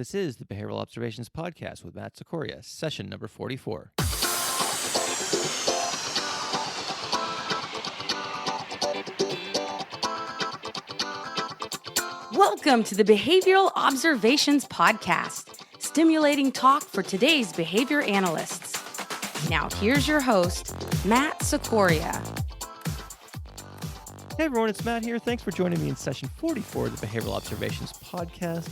This is the Behavioral Observations Podcast with Matt Sikoria, session number 44. Welcome to the Behavioral Observations Podcast, stimulating talk for today's behavior analysts. Now here's your host, Matt Sikoria. Hey everyone, it's Matt here. Thanks for joining me in session 44 of the Behavioral Observations Podcast.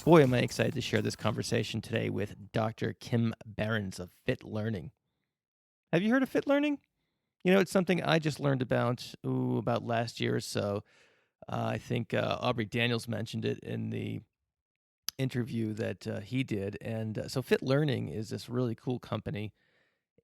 Boy, am I excited to share this conversation today with Dr. Kim Berens of Fit Learning. Have you heard of Fit Learning? You know, it's something I just learned about last year or so. I think Aubrey Daniels mentioned it in the interview that he did. And so Fit Learning is this really cool company,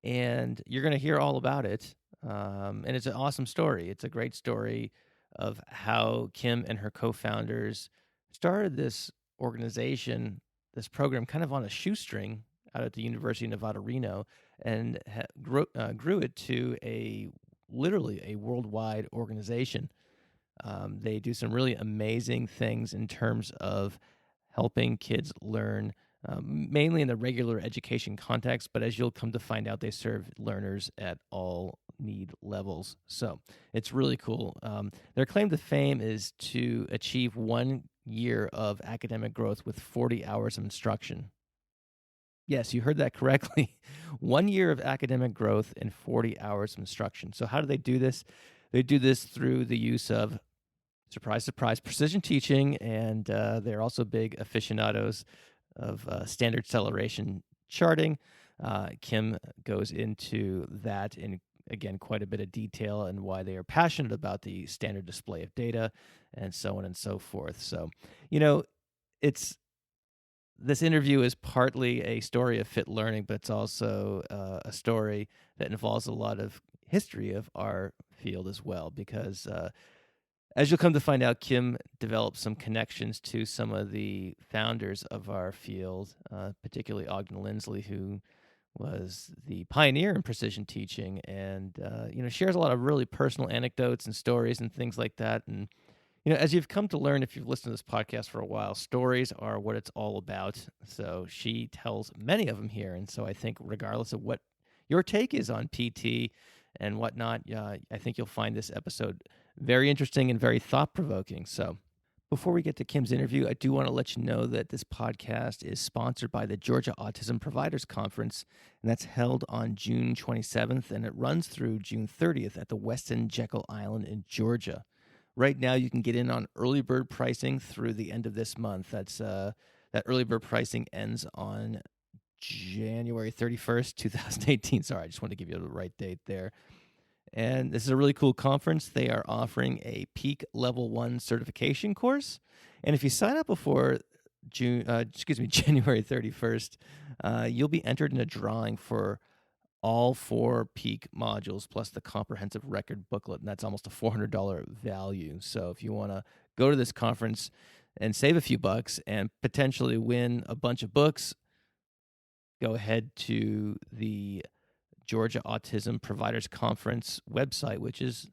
and you're going to hear all about it. And it's an awesome story. It's a great story of how Kim and her co-founders started this organization, this program, kind of on a shoestring out at the University of Nevada, Reno, and grew it to literally a worldwide organization. They do some really amazing things in terms of helping kids learn, mainly in the regular education context, but as you'll come to find out, they serve learners at all need levels. So it's really cool. Their claim to fame is to achieve 1 year of academic growth with 40 hours of instruction. Yes, you heard that correctly. 1 year of academic growth and 40 hours of instruction. So how do they do this? They do this through the use of, surprise, surprise, precision teaching, and they're also big aficionados of standard acceleration charting. Kim goes into that in, again, quite a bit of detail and why they are passionate about the standard display of data and so on and so forth. So, you know, this interview is partly a story of Fit Learning, but it's also a story that involves a lot of history of our field as well, because as you'll come to find out, Kim developed some connections to some of the founders of our field, particularly Ogden Lindsley, who was the pioneer in precision teaching, and shares a lot of really personal anecdotes and stories and things like that. And as you've come to learn, if you've listened to this podcast for a while, stories are what it's all about. So she tells many of them here, and so I think regardless of what your take is on PT and whatnot, I think you'll find this episode very interesting and very thought-provoking. So before we get to Kim's interview, I do want to let you know that this podcast is sponsored by the Georgia Autism Providers Conference, and that's held on June 27th, and it runs through June 30th at the Westin Jekyll Island in Georgia. Right now, you can get in on early bird pricing through the end of this month. That early bird pricing ends on January 31st, 2018. Sorry, I just wanted to give you the right date there. And this is a really cool conference. They are offering a Peak Level 1 certification course. And if you sign up before January 31st, you'll be entered in a drawing for all 4 Peak modules plus the comprehensive record booklet. And that's almost a $400 value. So if you want to go to this conference and save a few bucks and potentially win a bunch of books, go ahead to the Georgia Autism Providers Conference website, which is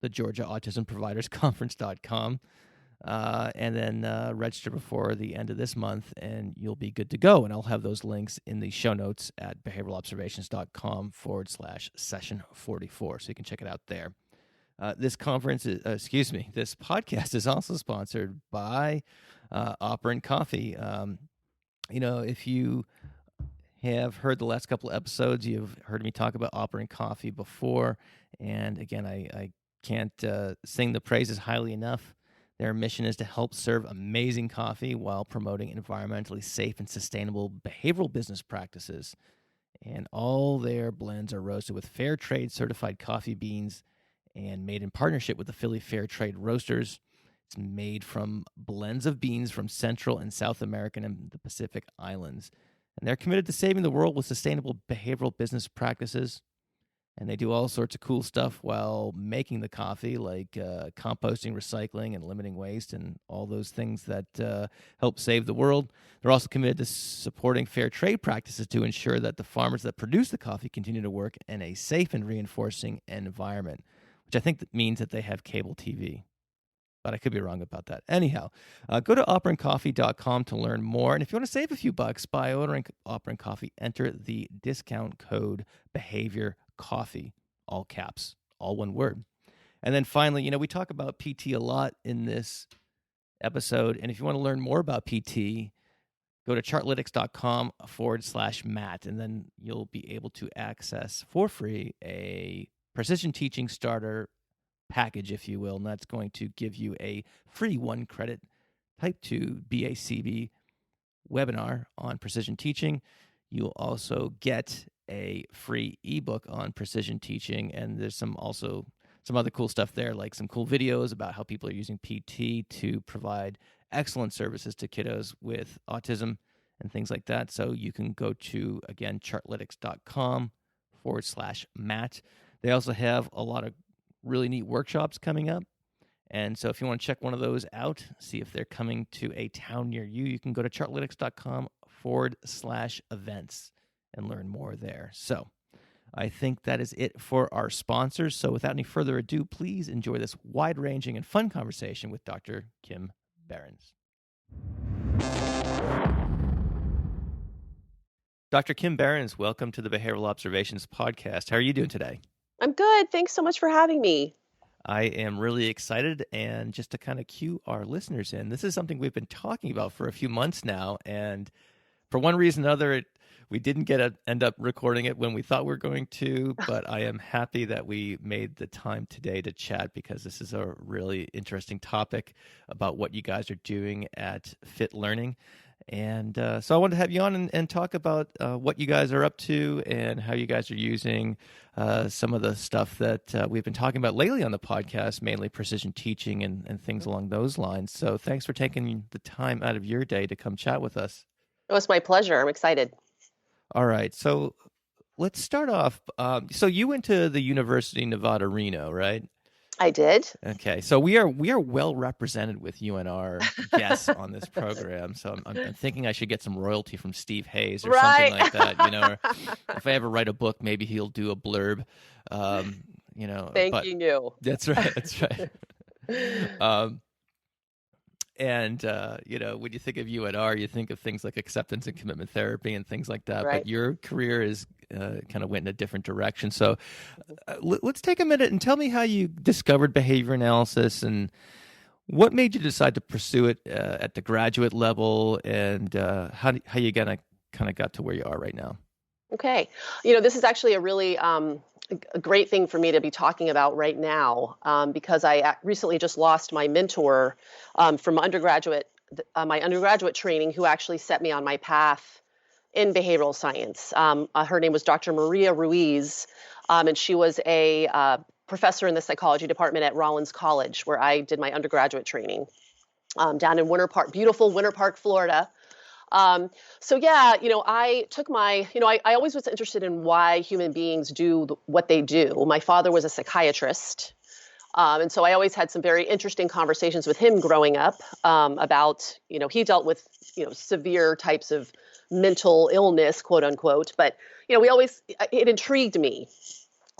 the GeorgiaAutismProvidersConference.com, and then register before the end of this month, and you'll be good to go. And I'll have those links in the show notes at behavioralobservations.com/session 44, so you can check it out there. This podcast is also sponsored by Operant Coffee. If you have heard the last couple of episodes, you've heard me talk about Operant Coffee before, and again, I can't sing the praises highly enough. Their mission is to help serve amazing coffee while promoting environmentally safe and sustainable behavioral business practices. And all their blends are roasted with fair trade certified coffee beans and made in partnership with the Philly Fair Trade Roasters. It's made from blends of beans from Central and South American and the Pacific Islands. And they're committed to saving the world with sustainable behavioral business practices. And they do all sorts of cool stuff while making the coffee, like composting, recycling, and limiting waste, and all those things that help save the world. They're also committed to supporting fair trade practices to ensure that the farmers that produce the coffee continue to work in a safe and reinforcing environment, which I think that means that they have cable TV. but I could be wrong about that. Anyhow, go to operaandcoffee.com to learn more. And if you want to save a few bucks by ordering Opera and Coffee, enter the discount code Behavior Coffee, all caps, all one word. And then finally, we talk about PT a lot in this episode. And if you want to learn more about PT, go to chartlytics.com/Matt, and then you'll be able to access for free a precision teaching starter package, if you will. And that's going to give you a free 1-credit Type 2 BACB webinar on precision teaching. You'll also get a free ebook on precision teaching, and there's some other cool stuff there, like some cool videos about how people are using PT to provide excellent services to kiddos with autism and things like that. So you can go to, again, chartlytics.com/Matt. They also have a lot of really neat workshops coming up. And so if you want to check one of those out, see if they're coming to a town near you, you can go to chartlytics.com/events and learn more there. So I think that is it for our sponsors. So without any further ado, please enjoy this wide-ranging and fun conversation with Dr. Kim Berens. Dr. Kim Berens, welcome to the Behavioral Observations Podcast. How are you doing today? I'm good. Thanks so much for having me. I am really excited, and just to kind of cue our listeners in, this is something we've been talking about for a few months now, and for one reason or another, we didn't end up recording it when we thought we were going to, but I am happy that we made the time today to chat, because this is a really interesting topic about what you guys are doing at Fit Learning. And so I wanted to have you on and talk about what you guys are up to and how you guys are using some of the stuff that we've been talking about lately on the podcast, mainly precision teaching and things along those lines. So thanks for taking the time out of your day to come chat with us. Oh, it's my pleasure. I'm excited. All right. So let's start off. So you went to the University of Nevada, Reno, right? I did. Okay, so we are well represented with UNR guests on this program. So I'm thinking I should get some royalty from Steve Hayes or something like that. Or if I ever write a book, maybe he'll do a blurb. Thanking you. That's right. That's right. And when you think of UNR, you think of things like acceptance and commitment therapy and things like that. Right. But your career is kind of went in a different direction. So let's take a minute and tell me how you discovered behavior analysis and what made you decide to pursue it at the graduate level, and how you kind of got to where you are right now. Okay. This is actually a really a great thing for me to be talking about right now, because I recently just lost my mentor from my undergraduate training, who actually set me on my path in behavioral science. Her name was Dr. Maria Ruiz, and she was a professor in the psychology department at Rollins College, where I did my undergraduate training down in beautiful Winter Park, Florida. I took I always was interested in why human beings do what they do. My father was a psychiatrist. And so I always had some very interesting conversations with him growing up about, he dealt with, severe types of mental illness, quote unquote. But, it intrigued me.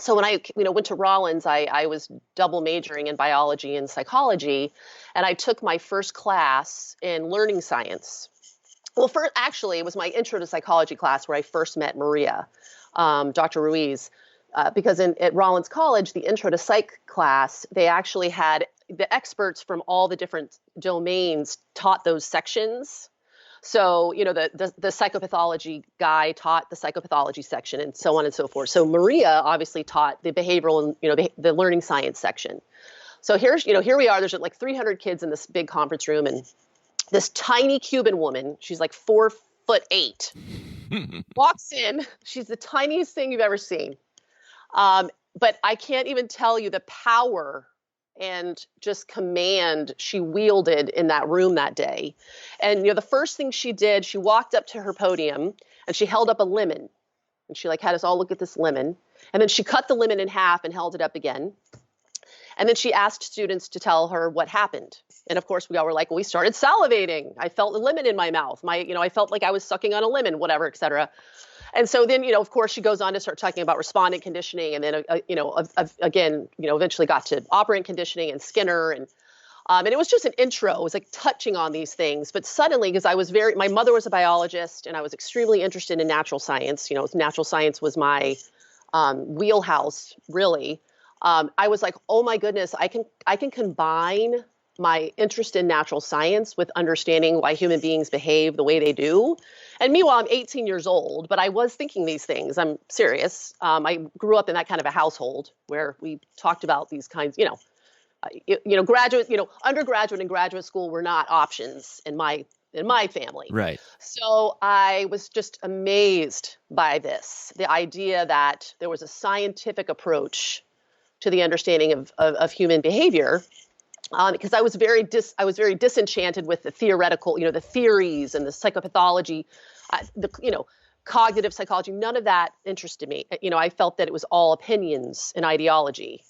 So when I, went to Rollins, I was double majoring in biology and psychology, and I took my first class in learning science. Well, it was my intro to psychology class where I first met Maria, Dr. Ruiz, because at Rollins College, the intro to psych class, they actually had the experts from all the different domains taught those sections. So, the psychopathology guy taught the psychopathology section and so on and so forth. So Maria obviously taught the behavioral and, the learning science section. So here we are, there's like 300 kids in this big conference room, and this tiny Cuban woman, she's like 4'8", walks in. She's the tiniest thing you've ever seen. But I can't even tell you the power and just command she wielded in that room that day. And, the first thing she did, she walked up to her podium and she held up a lemon. And she had us all look at this lemon. And then she cut the lemon in half and held it up again. And then she asked students to tell her what happened. And of course, we all were like, well, we started salivating. I felt a lemon in my mouth. I felt like I was sucking on a lemon, whatever, et cetera. And so then, of course, she goes on to start talking about respondent conditioning. And then, again, eventually got to operant conditioning and Skinner. And And it was just an intro. It was like touching on these things. But suddenly, because my mother was a biologist and I was extremely interested in natural science. Natural science was my wheelhouse, really. I was like, oh my goodness, I can combine my interest in natural science with understanding why human beings behave the way they do. And meanwhile, I'm 18 years old, but I was thinking these things. I'm serious. I grew up in that kind of a household where we talked about these kinds, undergraduate and graduate school were not options in my family. Right. So I was just amazed by the idea that there was a scientific approach to the understanding of human behavior. Because I was very disenchanted with the theoretical, the theories and the psychopathology, cognitive psychology. None of that interested me. I felt that it was all opinions and ideology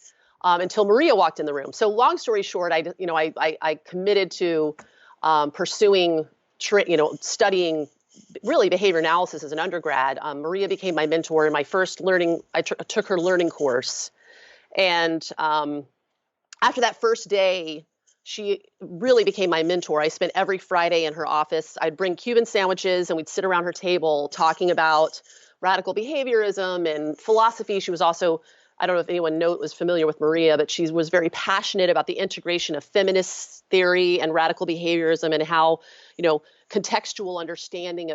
until Maria walked in the room. So long story short, I committed to pursuing, studying really behavior analysis as an undergrad. Maria became my mentor in my first I took her learning course, and after that first day, she really became my mentor. I spent every Friday in her office. I'd bring Cuban sandwiches and we'd sit around her table talking about radical behaviorism and philosophy. She was also, I don't know if anyone was familiar with Maria, but she was very passionate about the integration of feminist theory and radical behaviorism and how, contextual understanding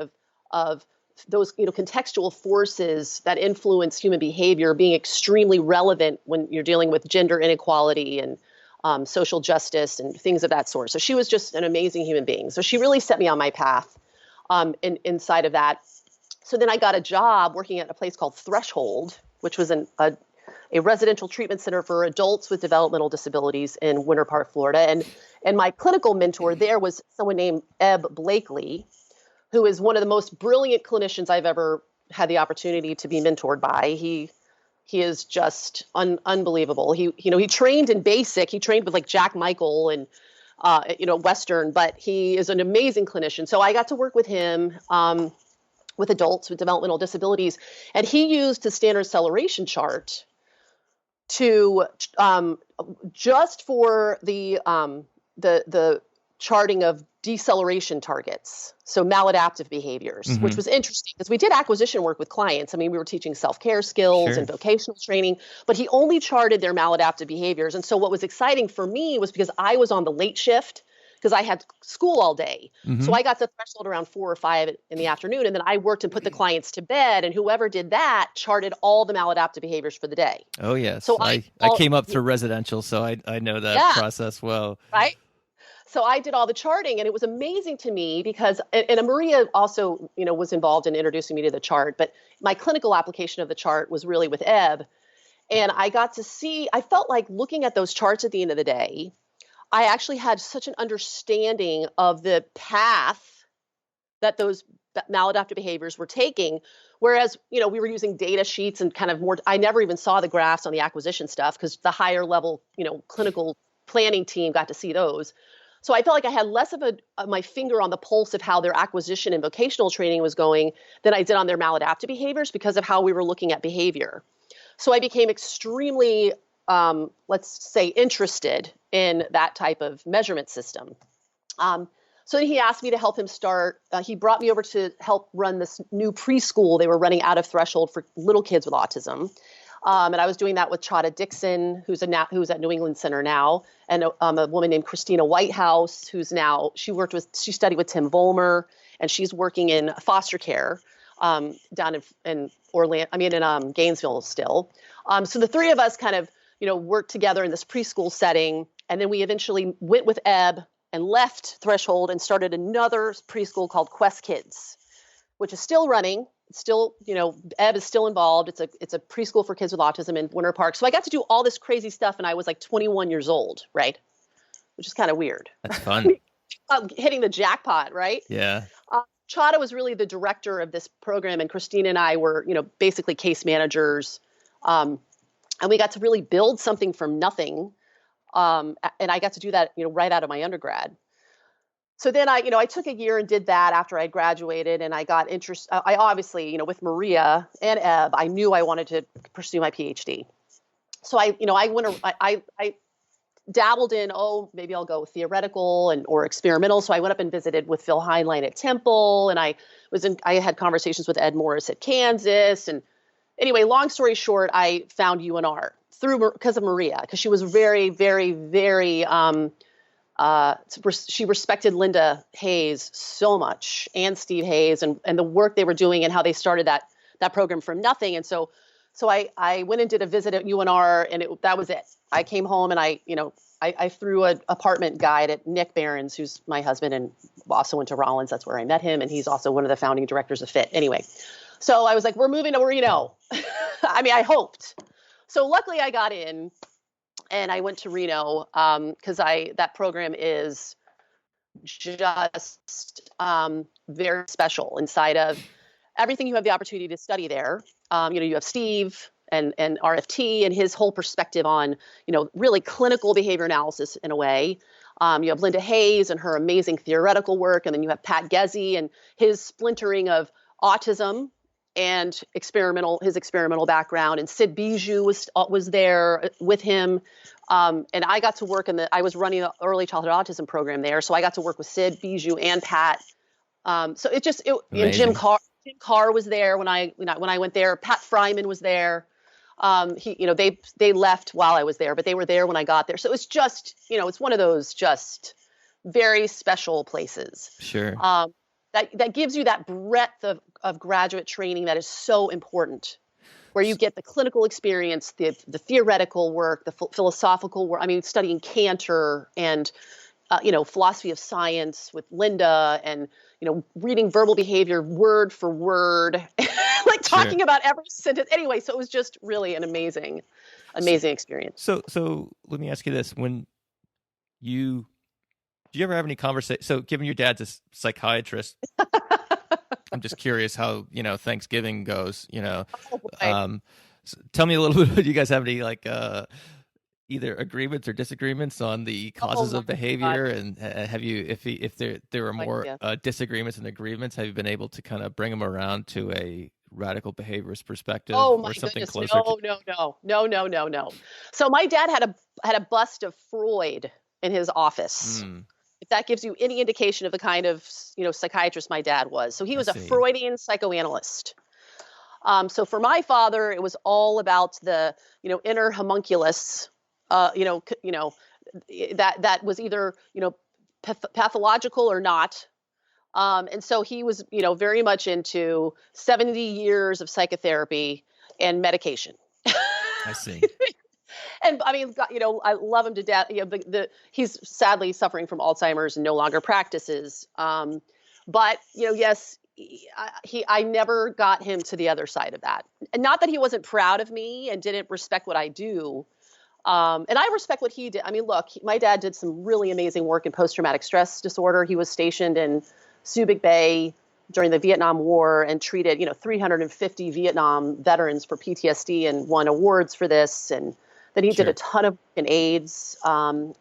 of those, contextual forces that influence human behavior being extremely relevant when you're dealing with gender inequality and social justice and things of that sort. So she was just an amazing human being. So she really set me on my path inside of that. So then I got a job working at a place called Threshold, which was a residential treatment center for adults with developmental disabilities in Winter Park, Florida. And my clinical mentor there was someone named Ebb Blakely, who is one of the most brilliant clinicians I've ever had the opportunity to be mentored by. He is just unbelievable. He trained in basic. He trained with like Jack Michael and Western, but he is an amazing clinician. So I got to work with him with adults with developmental disabilities, and he used the standard acceleration chart to just for the charting of deceleration targets, so maladaptive behaviors, which was interesting because we did acquisition work with clients. I mean, we were teaching self-care skills and vocational training, but he only charted their maladaptive behaviors. And so what was exciting for me was because I was on the late shift because I had school all day. So I got to Threshold around 4 or 5 in the afternoon, and then I worked and put the clients to bed, and whoever did that charted all the maladaptive behaviors for the day. Oh, yes. So I came up through residential, so I know that process well. Right? So I did all the charting, and it was amazing to me because, and Maria also, was involved in introducing me to the chart, but my clinical application of the chart was really with Ebb. And I got to see, I felt like looking at those charts at the end of the day, I actually had such an understanding of the path that those maladaptive behaviors were taking. Whereas, we were using data sheets and kind of more, I never even saw the graphs on the acquisition stuff because the higher level, clinical planning team got to see those. So I felt like I had less of my finger on the pulse of how their acquisition and vocational training was going than I did on their maladaptive behaviors because of how we were looking at behavior. So I became extremely, let's say, interested in that type of measurement system. So he asked me to help him start. He brought me over to help run this new preschool they were running out of Threshold for little kids with autism. And I was doing that with Chada Dixon, who's at New England Center now, and a woman named Christina Whitehouse, she studied with Tim Vollmer, and she's working in foster care down in Gainesville still. So the three of us kind of, worked together in this preschool setting, and then we eventually went with Ebb and left Threshold and started another preschool called Quest Kids, which is still running. Still, Ebb is still involved. It's a preschool for kids with autism in Winter Park. So I got to do all this crazy stuff, and I was like 21 years old, right? Which is kind of weird. That's fun. Hitting the jackpot, right? Yeah. Chada was really the director of this program, and Christina and I were, basically case managers. And we got to really build something from nothing. And I got to do that, right out of my undergrad. So then I took a year and did that after I graduated, and I got interested. I obviously, with Maria and Ebb, I knew I wanted to pursue my PhD. So I dabbled in, maybe I'll go theoretical or experimental. So I went up and visited with Phil Heinlein at Temple, and I had conversations with Ed Morris at Kansas. And anyway, long story short, I found UNR because of Maria, because she was very, very, very, she respected Linda Hayes so much, and Steve Hayes, and the work they were doing and how they started that program from nothing. And so I went and did a visit at UNR, and that was it. I came home and I threw an apartment guide at Nick Berens, who's my husband and also went to Rollins. That's where I met him. And he's also one of the founding directors of FIT. Anyway, so I was like, we're moving to Reno. I mean, I hoped. So luckily I got in and I went to Reno because that program is just very special inside of everything you have the opportunity to study there. You have Steve and RFT and his whole perspective on, really clinical behavior analysis in a way. You have Linda Hayes and her amazing theoretical work. And then you have Pat Gezzi and his splintering of autism and his experimental background. And Sid Bijou was there with him. And I got to work I was running the early childhood autism program there. So I got to work with Sid Bijou and Pat. So and Jim Carr was there when I went there. Pat Fryman was there. They left while I was there, but they were there when I got there. So it's just, it's one of those just very special places. Sure. That gives you that breadth of graduate training that is so important, where you get the clinical experience, the theoretical work, the philosophical work. I mean, studying Cantor and, philosophy of science with Linda and, reading verbal behavior word for word, like talking about every sentence. Anyway, so it was just really an amazing experience. So let me ask you this: do you ever have any conversation? So, given your dad's a psychiatrist, I'm just curious how Thanksgiving goes. So tell me a little bit. Do you guys have any either agreements or disagreements on the causes of behavior? God. And have you, if there are more disagreements and agreements, have you been able to kind of bring them around to a radical behaviorist perspective or something goodness. closer? No. So my dad had a bust of Freud in his office. If that gives you any indication of the kind of psychiatrist my dad was. So he was a Freudian psychoanalyst. So for my father, it was all about the inner homunculus. That was either pathological or not. And so he was very much into 70 years of psychotherapy and medication. I see. And I mean, I love him to death. He's sadly suffering from Alzheimer's and no longer practices. But yes, I never got him to the other side of that. And not that he wasn't proud of me and didn't respect what I do. And I respect what he did. I mean, look, my dad did some really amazing work in post-traumatic stress disorder. He was stationed in Subic Bay during the Vietnam War and treated, 350 Vietnam veterans for PTSD and won awards for this. And then he did a ton of work in AIDS, and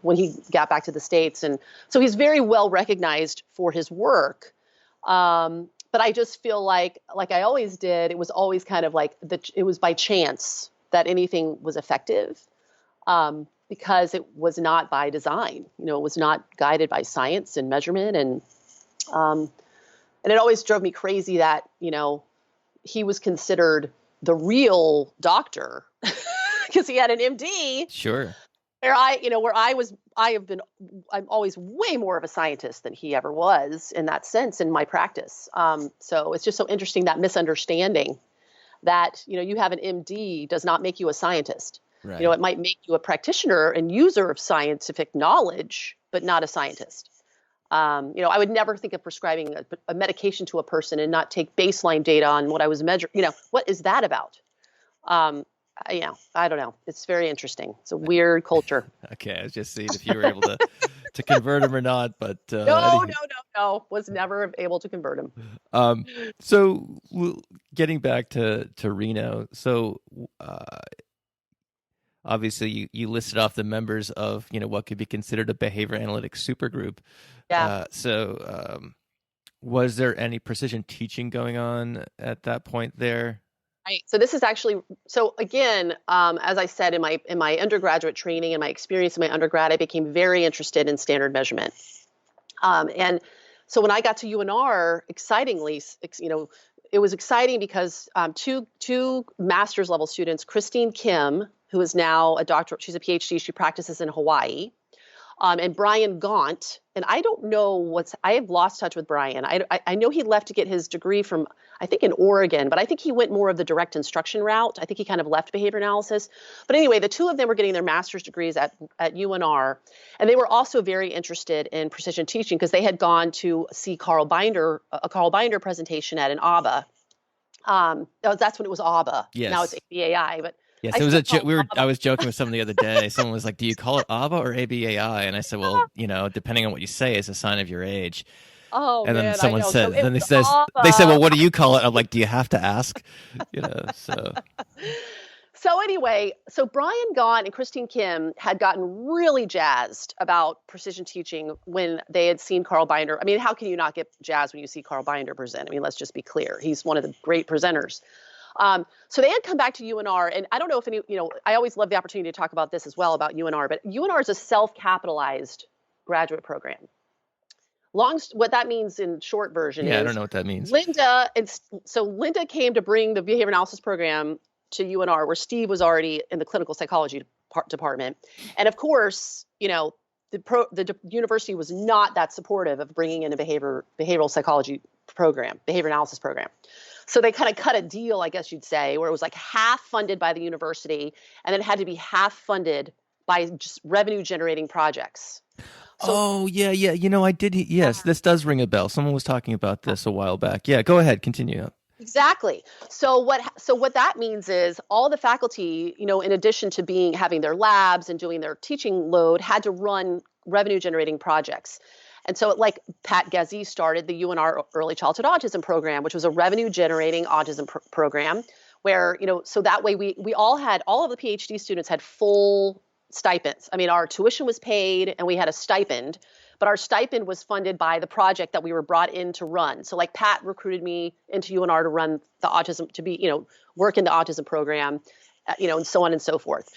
when he got back to the States. And so he's very well recognized for his work. But I just feel like I always did, it was always kind of like it was by chance that anything was effective, because it was not by design. It was not guided by science and measurement. And it always drove me crazy that, he was considered the real doctor because he had an MD. Sure. I'm always way more of a scientist than he ever was in that sense in my practice. So it's just so interesting, that misunderstanding that, you have an MD does not make you a scientist. Right. It might make you a practitioner and user of scientific knowledge, but not a scientist. I would never think of prescribing a medication to a person and not take baseline data on what I was measuring. What is that about? I don't know. It's very interesting. It's a weird culture. Okay, I was just seeing if you were able to convert him or not, but no. Was never able to convert him. So getting back to Reno, so obviously you listed off the members of what could be considered a behavior analytics supergroup. Yeah. So was there any precision teaching going on at that point there? Right. So this is actually, so again, as I said, in my undergraduate training and my experience in my undergrad, I became very interested in standard measurement. And so when I got to UNR, excitingly, it was exciting because two master's level students, Christine Kim, who is now a doctorate, she's a PhD, she practices in Hawaii, and Brian Gaunt. And I don't know I have lost touch with Brian. I know he left to get his degree from, I think in Oregon, but I think he went more of the direct instruction route. I think he kind of left behavior analysis. But anyway, the two of them were getting their master's degrees at UNR. And they were also very interested in precision teaching because they had gone to see a Carl Binder presentation at an ABA. That's when it was ABA. Yes. Now it's ABAI, but yes, it was I was joking with someone the other day. Someone was like, "Do you call it ABA or ABAI?" And I said, "Well, depending on what you say, is a sign of your age." Oh, and then man, someone said, so they said, "Well, what do you call it?" I'm like, "Do you have to ask?" So. So anyway, so Brian Gaunt and Christine Kim had gotten really jazzed about precision teaching when they had seen Carl Binder. I mean, how can you not get jazzed when you see Carl Binder present? I mean, let's just be clear. He's one of the great presenters. So they had come back to UNR, and I don't know if I always love the opportunity to talk about this as well about UNR, but UNR is a self-capitalized graduate program. What that means in short version is, I don't know what that means. Linda came to bring the behavior analysis program to UNR, where Steve was already in the clinical psychology department. And of course, the university was not that supportive of bringing in a behavioral psychology program, behavior analysis program. So they kind of cut a deal, I guess you'd say, where it was like half funded by the university and then it had to be half funded by just revenue generating projects. So, yeah. I did. Yes, this does ring a bell. Someone was talking about this a while back. Yeah, go ahead. Continue. Exactly. So what that means is all the faculty, in addition to having their labs and doing their teaching load, had to run revenue generating projects. And so like Pat Gezzi started the UNR Early Childhood Autism Program, which was a revenue generating autism program where, so that way we all of the PhD students had full stipends. I mean, our tuition was paid and we had a stipend, but our stipend was funded by the project that we were brought in to run. So like Pat recruited me into UNR to run the autism, work in the autism program, and so on and so forth.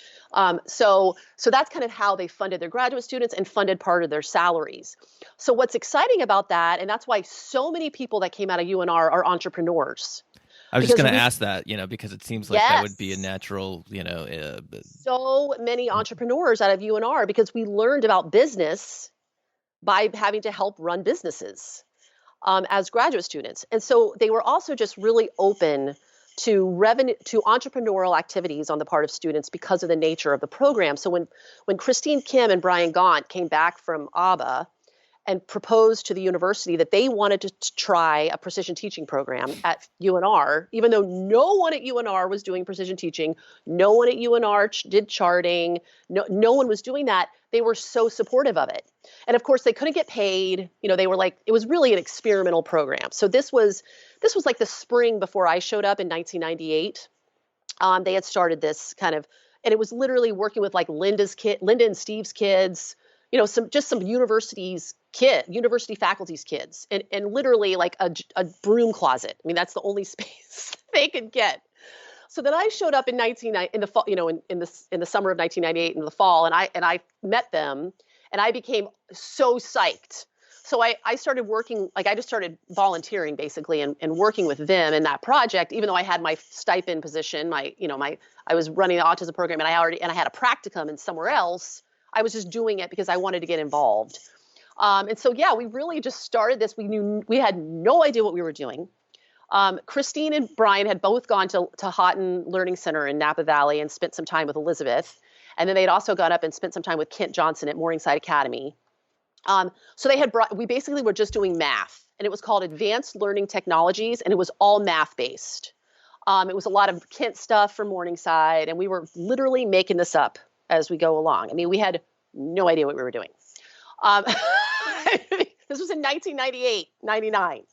So that's kind of how they funded their graduate students and funded part of their salaries. So what's exciting about that, and that's why so many people that came out of UNR are entrepreneurs. I was just going to ask that, because it seems like that would be a natural, So many entrepreneurs out of UNR because we learned about business by having to help run businesses as graduate students. And so they were also just really open to entrepreneurial activities on the part of students because of the nature of the program. So when Christine Kim and Brian Gaunt came back from ABA and proposed to the university that they wanted to try a precision teaching program at UNR, even though no one at UNR was doing precision teaching, no one at UNR did charting, no one was doing that, they were so supportive of it. And of course, they couldn't get paid. They were like, it was really an experimental program. So this was like the spring before I showed up in 1998. They had started this kind of, and it was literally working with like Linda and Steve's kids, some university faculty's kids, and literally like a broom closet. I mean, that's the only space they could get. So then I showed up in the fall, in the summer of 1998 in the fall, and I met them, and I became so psyched. So I started working, like I just started volunteering basically and working with them in that project, even though I had my stipend position, I was running the autism program and I had a practicum in somewhere else. I was just doing it because I wanted to get involved. And so, we really just started this. We had no idea what we were doing. Christine and Brian had both gone to Houghton Learning Center in Napa Valley and spent some time with Elizabeth. And then they'd also gone up and spent some time with Kent Johnson at Morningside Academy. So we basically were just doing math, and it was called Advanced Learning Technologies, and it was all math-based. It was a lot of Kent stuff from Morningside, and we were literally making this up as we go along. I mean, we had no idea what we were doing. This was in 1998, 99.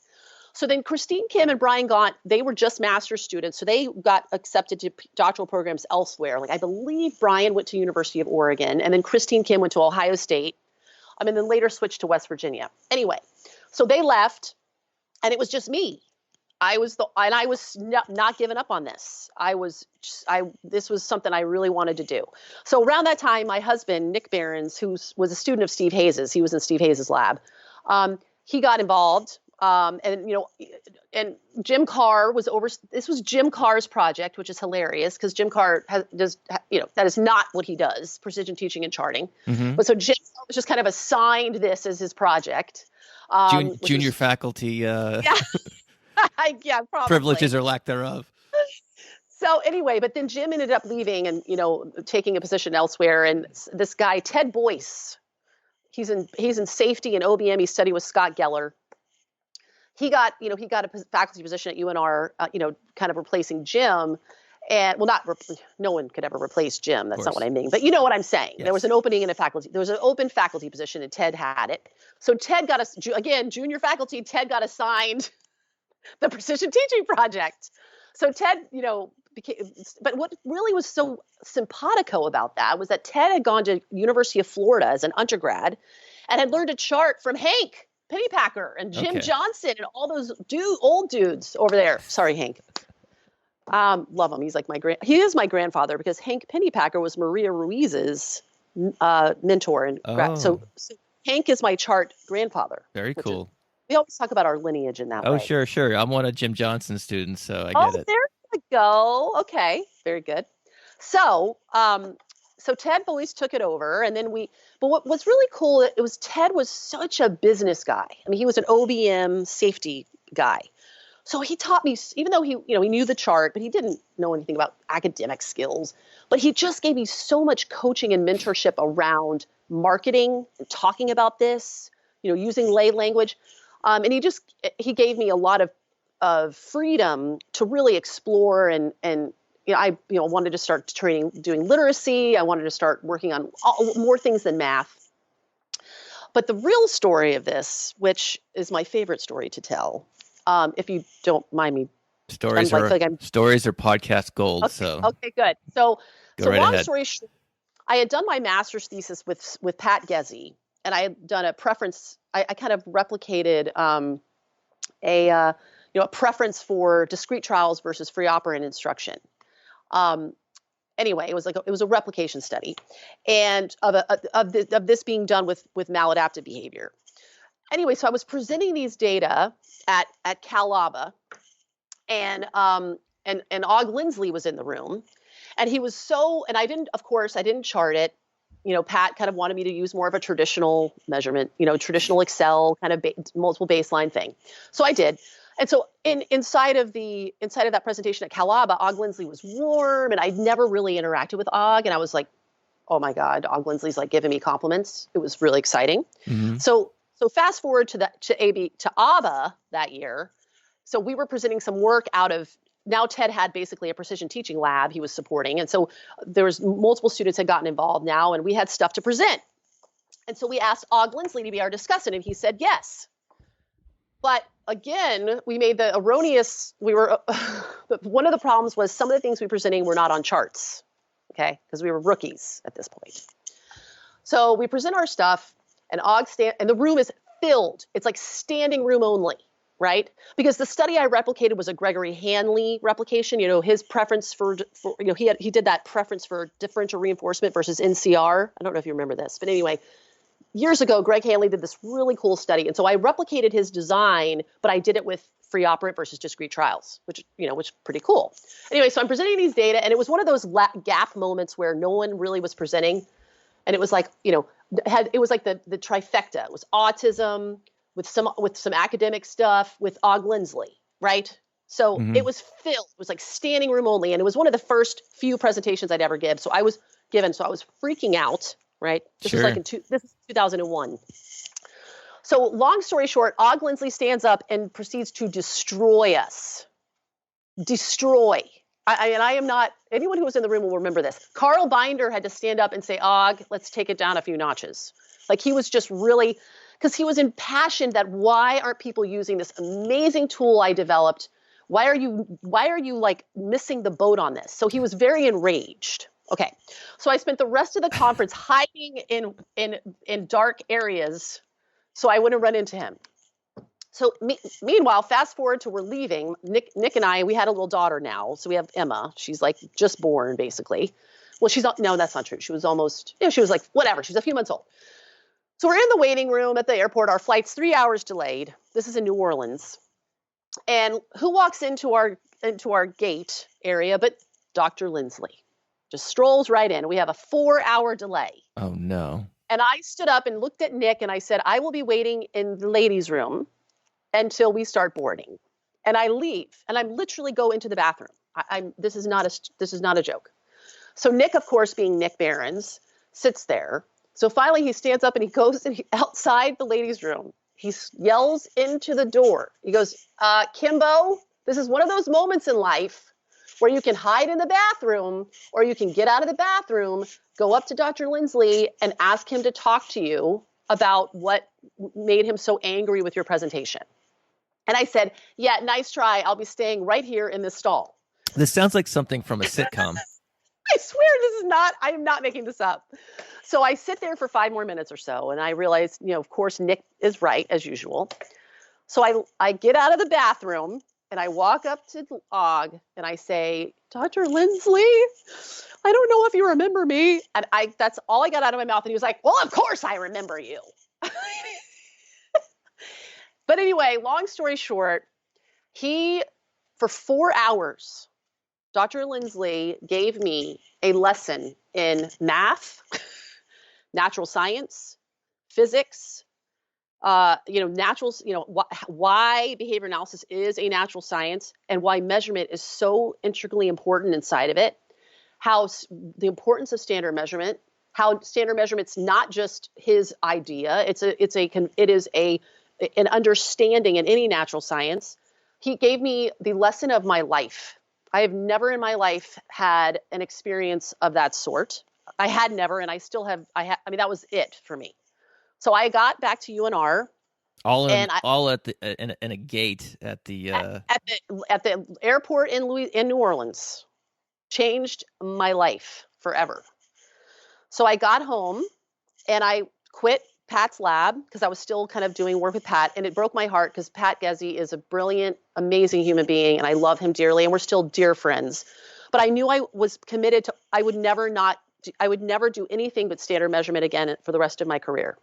So then Christine Kim and Brian Gaunt, they were just master's students. So they got accepted to doctoral programs elsewhere. Like I believe Brian went to University of Oregon, and then Christine Kim went to Ohio State, and then later switched to West Virginia. Anyway, so they left, and it was just me. I was not giving up on this. This was something I really wanted to do. So around that time, my husband, Nick Berens, who was a student of Steve Hayes's, he was in Steve Hayes's lab. He got involved. And Jim Carr this was Jim Carr's project, which is hilarious because Jim Carr that is not what he does, precision teaching and charting. Mm-hmm. But so Jim was just kind of assigned this as his project. Junior faculty. Yeah. Yeah, probably. Privileges or lack thereof. So anyway, but then Jim ended up leaving and, taking a position elsewhere. And this guy, Ted Boyce, he's in safety and OBM. He studied with Scott Geller. He got a faculty position at UNR, kind of replacing Jim. And no one could ever replace Jim. That's not what I mean. But you know what I'm saying. Yes. There was an opening in there was an open faculty position and Ted had it. So Ted got junior faculty, Ted got assigned the precision teaching project. So Ted, but what really was so simpatico about that was that Ted had gone to University of Florida as an undergrad and had learned to chart from Hank Pennypacker and Jim Johnson and all those old dudes over there. Sorry, Hank. Love him. He's like he is my grandfather because Hank Pennypacker was Maria Ruiz's mentor. And so Hank is my chart grandfather. Very cool. We always talk about our lineage in that way. Oh, sure. I'm one of Jim Johnson's students, so I get it. There you go. Okay, very good. So, Ted Boyce took it over, and then but what was really cool, Ted was such a business guy. I mean, he was an OBM safety guy. So he taught me, even though he knew the chart, but he didn't know anything about academic skills, but he just gave me so much coaching and mentorship around marketing and talking about this, using lay language. And he gave me a lot of freedom to really explore and I wanted to start doing literacy. I wanted to start working on more things than math. But the real story of this, which is my favorite story to tell, if you don't mind me. Stories are podcast gold. Okay, good. So long ahead. Story short, I had done my master's thesis with Pat Gezzi, and I had done a preference. I kind of replicated a preference for discrete trials versus free operant instruction. Anyway, it was a replication study, and of this being done with maladaptive behavior. Anyway, so I was presenting these data at Calaba, and Og Lindsley was in the room, and he was and I didn't chart it. Pat kind of wanted me to use more of a traditional measurement, traditional Excel kind of multiple baseline thing. So I did. And so inside of that presentation at Calaba, Og Lindsley was warm, and I'd never really interacted with Og. And I was like, oh my God, Og Lindsley's like giving me compliments. It was really exciting. Mm-hmm. So fast forward to ABA that year. So we were presenting some work out of, now Ted had basically a precision teaching lab he was supporting. And so there was multiple students had gotten involved now, and we had stuff to present. And so we asked Og Lindsley to be our discussant, and he said yes. But again, we made the erroneous, one of the problems was some of the things we were presenting were not on charts, okay? Because we were rookies at this point. So we present our stuff, and and the room is filled. It's like standing room only. Right? Because the study I replicated was a Gregory Hanley replication, his preference for he did that preference for differential reinforcement versus NCR. I don't know if you remember this, but anyway, years ago, Greg Hanley did this really cool study. And so I replicated his design, but I did it with free operant versus discrete trials, which is pretty cool. Anyway, so I'm presenting these data, and it was one of those gap moments where no one really was presenting. And it was like, it was like the trifecta. It was autism, with some academic stuff with Og Lindsley, right? So It was filled. It was like standing room only, and it was one of the first few presentations I'd ever give. So I was freaking out, right? This was this is 2001. So long story short, Og Lindsley stands up and proceeds to destroy us. Destroy. I am not, anyone who was in the room will remember this. Carl Binder had to stand up and say, Og, let's take it down a few notches. Like he was just really, because he was impassioned that why aren't people using this amazing tool I developed? Why are you like missing the boat on this? So he was very enraged. Okay. So I spent the rest of the conference hiding in dark areas so I wouldn't run into him. So meanwhile, fast forward to we're leaving. Nick and I, we had a little daughter now. So we have Emma. She's like just born, basically. Well, no, that's not true. She was almost, she was like, whatever. She was a few months old. So we're in the waiting room at the airport. Our flight's 3 hours delayed. This is in New Orleans. And who walks into our gate area but Dr. Lindsley? Just strolls right in. We have a 4-hour delay. Oh, no. And I stood up and looked at Nick and I said, I will be waiting in the ladies' room until we start boarding. And I leave and I'm literally go into the bathroom. This is not a joke. So Nick, of course, being Nick Berens, sits there. So finally he stands up and he goes outside the ladies' room. He yells into the door. He goes, Kimbo, this is one of those moments in life where you can hide in the bathroom or you can get out of the bathroom, go up to Dr. Lindsley and ask him to talk to you about what made him so angry with your presentation. And I said, yeah, nice try. I'll be staying right here in this stall. This sounds like something from a sitcom. I swear I am not making this up. So I sit there for 5 more minutes or so. And I realize, of course, Nick is right as usual. So I get out of the bathroom and I walk up to Og and I say, Dr. Lindsley, I don't know if you remember me. And that's all I got out of my mouth. And he was like, well, of course I remember you. But anyway, long story short, for 4 hours, Dr. Lindsley gave me a lesson in math, natural science, physics, why behavior analysis is a natural science and why measurement is so integrally important inside of it, how the importance of standard measurement, how standard measurement's not just his idea, it is an understanding in any natural science. He gave me the lesson of my life. I have never in my life had an experience of that sort. I had never, and I still have. That was it for me. So I got back to UNR. All at in a gate at the at the airport in New Orleans. Changed my life forever. So I got home and I quit Pat's lab because I was still kind of doing work with Pat, and it broke my heart because Pat Gezzi is a brilliant, amazing human being, and I love him dearly, and we're still dear friends. But I knew I was committed to. I would never do anything but standard measurement again for the rest of my career.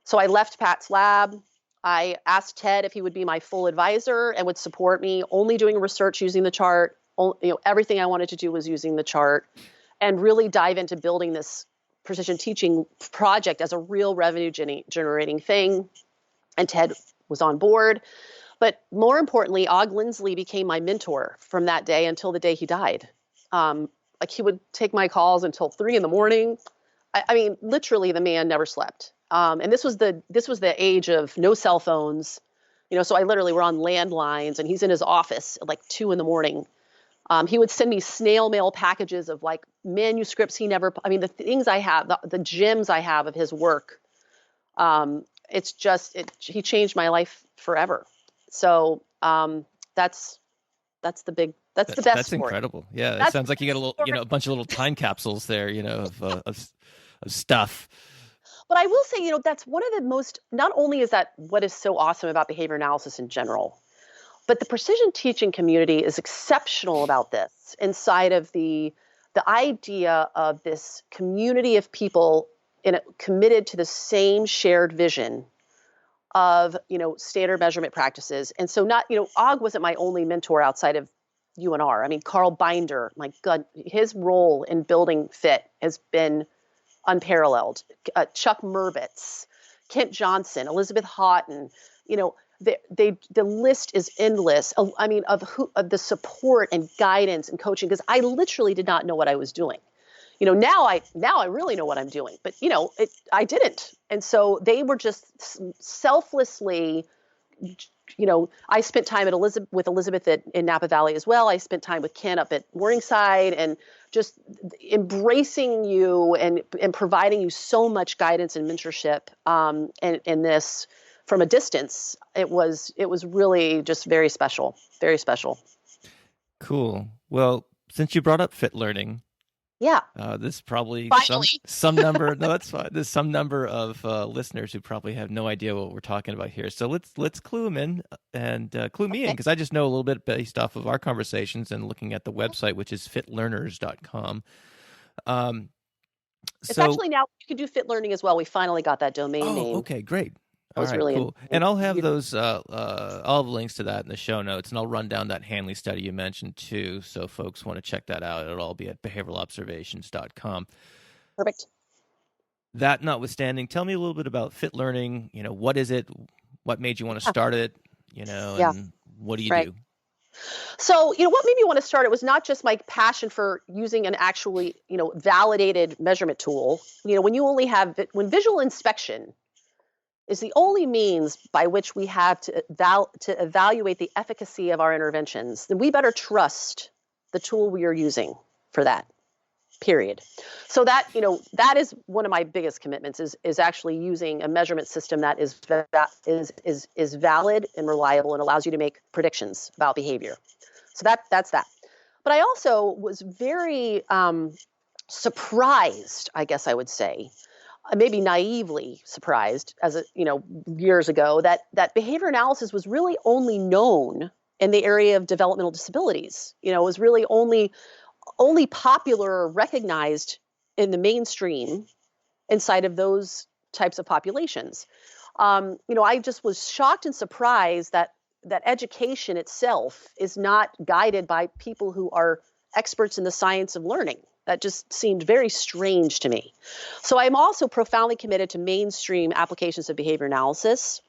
So I left Pat's lab. I asked Ted if he would be my full advisor and would support me, only doing research using the chart. Everything I wanted to do was using the chart, and really dive into building this precision teaching project as a real revenue generating thing. And Ted was on board. But more importantly, Og Lindsley became my mentor from that day until the day he died. He would take my calls until 3 a.m. I mean, literally the man never slept. And this was the age of no cell phones, so I literally were on landlines and he's in his office at like 2 a.m. He would send me snail mail packages of like manuscripts the things I have, the gems I have of his work. He changed my life forever. So that's the best. That's story. incredible. Yeah. It sounds like you got a bunch of little time capsules there, of stuff. But I will say, that's one of the most, not only is that what is so awesome about behavior analysis in general, but the precision teaching community is exceptional about this inside of the idea of this community of people committed to the same shared vision of, standard measurement practices. And so Og wasn't my only mentor outside of UNR. I mean, Carl Binder, my God, his role in building FIT has been unparalleled. Chuck Merbitz, Kent Johnson, Elizabeth Houghton, the list is endless. Of the support and guidance and coaching, because I literally did not know what I was doing. Now I really know what I'm doing, but I didn't. And so they were just selflessly, I spent time with Elizabeth in Napa Valley as well. I spent time with Ken up at Morningside, and just embracing you and providing you so much guidance and mentorship in this from a distance. It was really just very special, very special. Cool. Well, since you brought up fit learning, Yeah. There's probably Finally. some number. No, that's fine. There's some number of listeners who probably have no idea what we're talking about here. So let's clue them in and clue me in, because I just know a little bit based off of our conversations and looking at the website, which is fitlearners.com. It's actually now you can do Fit Learning as well. We finally got that domain name. Okay, great. That was really cool. And I'll have those, I'll have links to that in the show notes, and I'll run down that Hanley study you mentioned too. So folks want to check that out. It'll all be at behavioralobservations.com. Perfect. That notwithstanding, tell me a little bit about Fit Learning. What is it? What made you want to start it? And what do you do? So, what made me want to start it was not just my passion for using an actually, validated measurement tool. When visual inspection is the only means by which we have to evaluate the efficacy of our interventions, then we better trust the tool we are using for that, period. So that is one of my biggest commitments is actually using a measurement system that is valid and reliable and allows you to make predictions about behavior. So that's that. But I also was very surprised, I guess I would say, maybe naively surprised years ago that behavior analysis was really only known in the area of developmental disabilities. It was really only popular or recognized in the mainstream inside of those types of populations. I just was shocked and surprised that education itself is not guided by people who are experts in the science of learning. That just seemed very strange to me. So I'm also profoundly committed to mainstream applications of behavior analysis,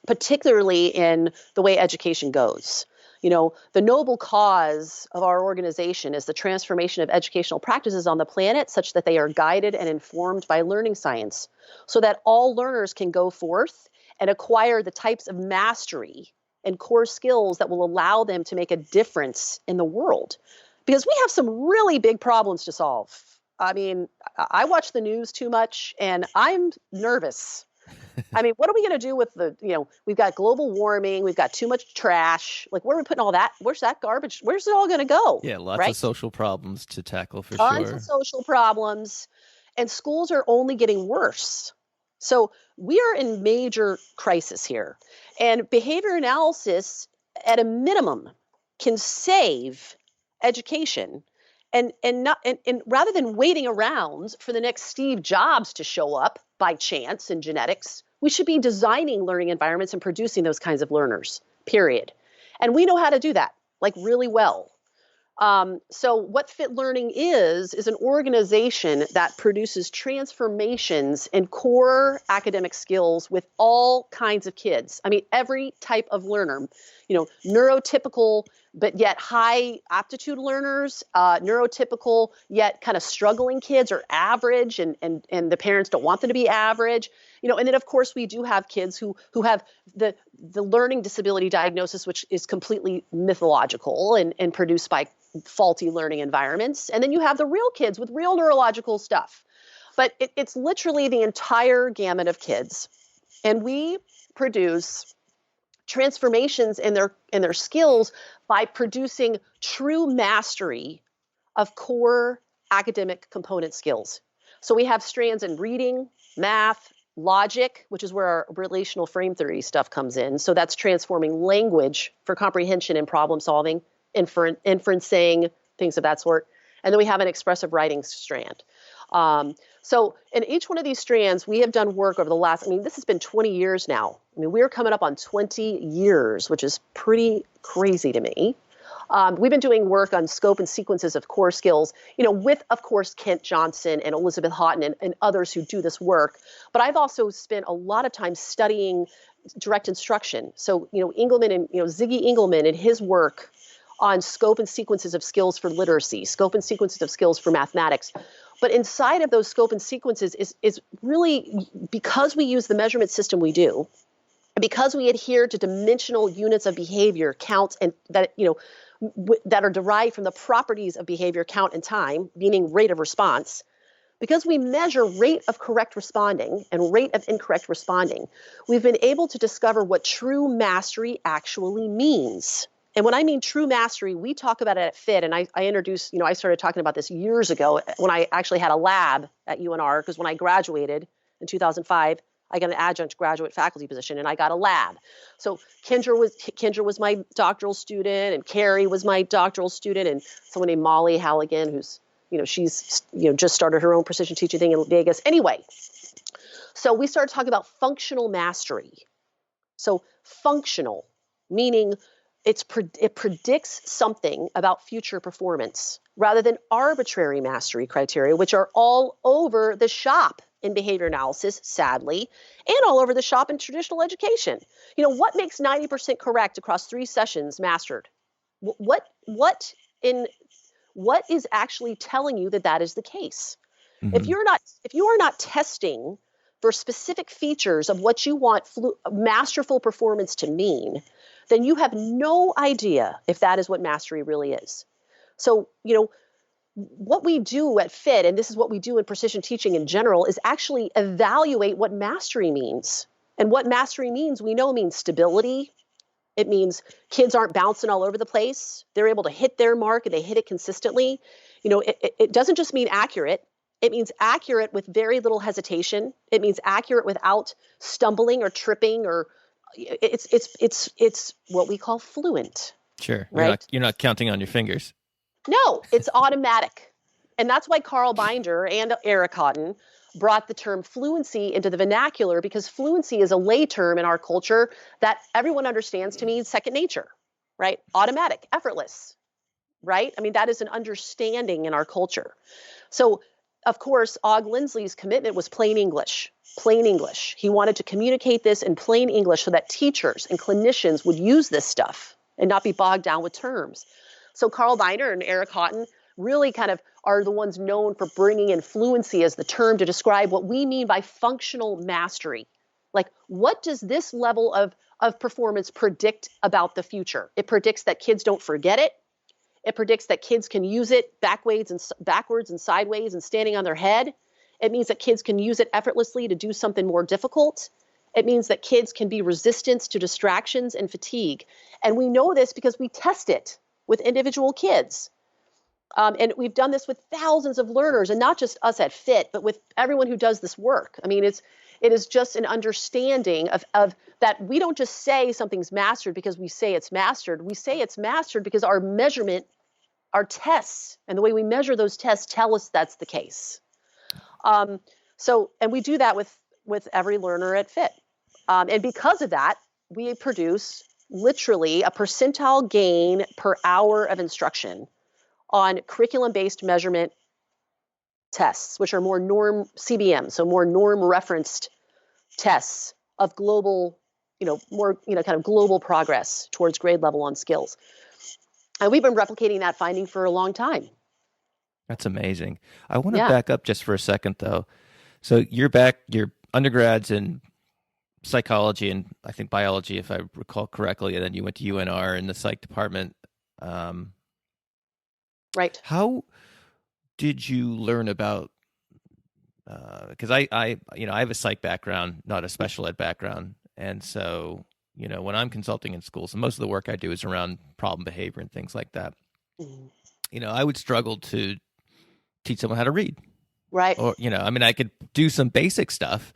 particularly in the way education goes. The noble cause of our organization is the transformation of educational practices on the planet such that they are guided and informed by learning science, so that all learners can go forth and acquire the types of mastery and core skills that will allow them to make a difference in the world. Because we have some really big problems to solve. I mean, I watch the news too much and I'm nervous. I mean, what are we going to do with we've got global warming, we've got too much trash. Like, where are we putting all that? Where's that garbage? Where's it all going to go? Yeah, lots of social problems to tackle for Tons sure. of social problems. And schools are only getting worse. So we are in major crisis here. And behavior analysis, at a minimum, can save education, and rather than waiting around for the next Steve Jobs to show up by chance in genetics, we should be designing learning environments and producing those kinds of learners, period. And we know how to do that, like, really well. So what Fit Learning is an organization that produces transformations in core academic skills with all kinds of kids. I mean, every type of learner, neurotypical but yet high aptitude learners, neurotypical yet kind of struggling kids, or average, and the parents don't want them to be average. And then of course we do have kids who have the learning disability diagnosis, which is completely mythological and produced by faulty learning environments. And then you have the real kids with real neurological stuff. But it's literally the entire gamut of kids. And we produce transformations in their skills by producing true mastery of core academic component skills. So we have strands in reading, math, logic, which is where our relational frame theory stuff comes in. So that's transforming language for comprehension and problem solving, inferencing, things of that sort. And then we have an expressive writing strand. So in each one of these strands, we have done work over the last, this has been 20 years now. We're coming up on 20 years, which is pretty crazy to me. We've been doing work on scope and sequences of core skills, with, of course, Kent Johnson and Elizabeth Houghton and others who do this work. But I've also spent a lot of time studying direct instruction. So, Engelmann and, Ziggy Engelmann and his work on scope and sequences of skills for literacy, scope and sequences of skills for mathematics. But inside of those scope and sequences is really, because we use the measurement system we do, because we adhere to dimensional units of behavior, counts, and that, that are derived from the properties of behavior, count, and time, meaning rate of response, because we measure rate of correct responding and rate of incorrect responding, we've been able to discover what true mastery actually means. And when I mean true mastery, we talk about it at FIT. And I introduced, I started talking about this years ago when I actually had a lab at UNR, because when I graduated in 2005, I got an adjunct graduate faculty position and I got a lab. So Kendra was my doctoral student, and Carrie was my doctoral student, and someone named Molly Halligan, who's, she's, just started her own precision teaching thing in Vegas. Anyway, so we started talking about functional mastery. So functional, meaning it predicts something about future performance, rather than arbitrary mastery criteria, which are all over the shop in behavior analysis, sadly, and all over the shop in traditional education. What makes 90% correct across 3 sessions mastered? What is actually telling you that is the case? Mm-hmm. If you are not testing for specific features of what you want masterful performance to mean, then you have no idea if that is what mastery really is. So, what we do at FIT, and this is what we do in precision teaching in general, is actually evaluate what mastery means. And what mastery means, we know, means stability. It means kids aren't bouncing all over the place. They're able to hit their mark and they hit it consistently. It doesn't just mean accurate. It means accurate with very little hesitation. It means accurate without stumbling or tripping, or it's what we call fluent. Sure. Right? You're not counting on your fingers. No, it's automatic. And that's why Carl Binder and Eric Houghton brought the term fluency into the vernacular, because fluency is a lay term in our culture that everyone understands to mean second nature, right? Automatic, effortless, right? I mean, that is an understanding in our culture. So, of course, Og Lindsley's commitment was plain English. Plain English. He wanted to communicate this in plain English so that teachers and clinicians would use this stuff and not be bogged down with terms. So Carl Binder and Eric Houghton really kind of are the ones known for bringing in fluency as the term to describe what we mean by functional mastery. Like, what does this level of performance predict about the future? It predicts that kids don't forget it. It predicts that kids can use it backwards and sideways and standing on their head. It means that kids can use it effortlessly to do something more difficult. It means that kids can be resistant to distractions and fatigue. And we know this because we test it with individual kids. And we've done this with thousands of learners, and not just us at FIT, but with everyone who does this work. I mean, it is just an understanding of that we don't just say something's mastered because we say it's mastered. We say it's mastered because our measurement, our tests, and the way we measure those tests tell us that's the case. And we do that with every learner at FIT. And because of that, we produce literally a percentile gain per hour of instruction on curriculum-based measurement tests, which are more norm CBM, so more norm referenced tests of global, more, kind of global progress towards grade level on skills. And we've been replicating that finding for a long time. That's amazing. I want to back up just for a second, though. So you're undergrads in psychology and I think biology, if I recall correctly, and then you went to UNR in the psych department. Right. How did you learn about? Because I have a psych background, not a special ed background, and so when I'm consulting in schools, and most of the work I do is around problem behavior and things like that. Mm-hmm. I would struggle to teach someone how to read. Right. Or I could do some basic stuff.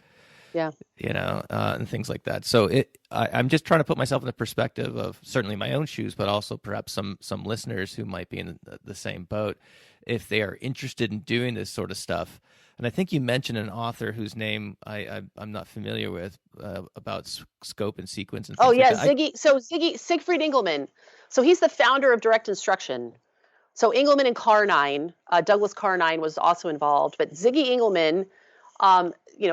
Yeah. And things like that. So I'm just trying to put myself in the perspective of certainly my own shoes, but also perhaps some listeners who might be in the same boat if they are interested in doing this sort of stuff. And I think you mentioned an author whose name I'm not familiar with about scope and sequence and things like that. Siegfried Engelmann. So he's the founder of direct instruction. So Engelmann and Carnine, Douglas Carnine was also involved, but Ziggy Engelmann,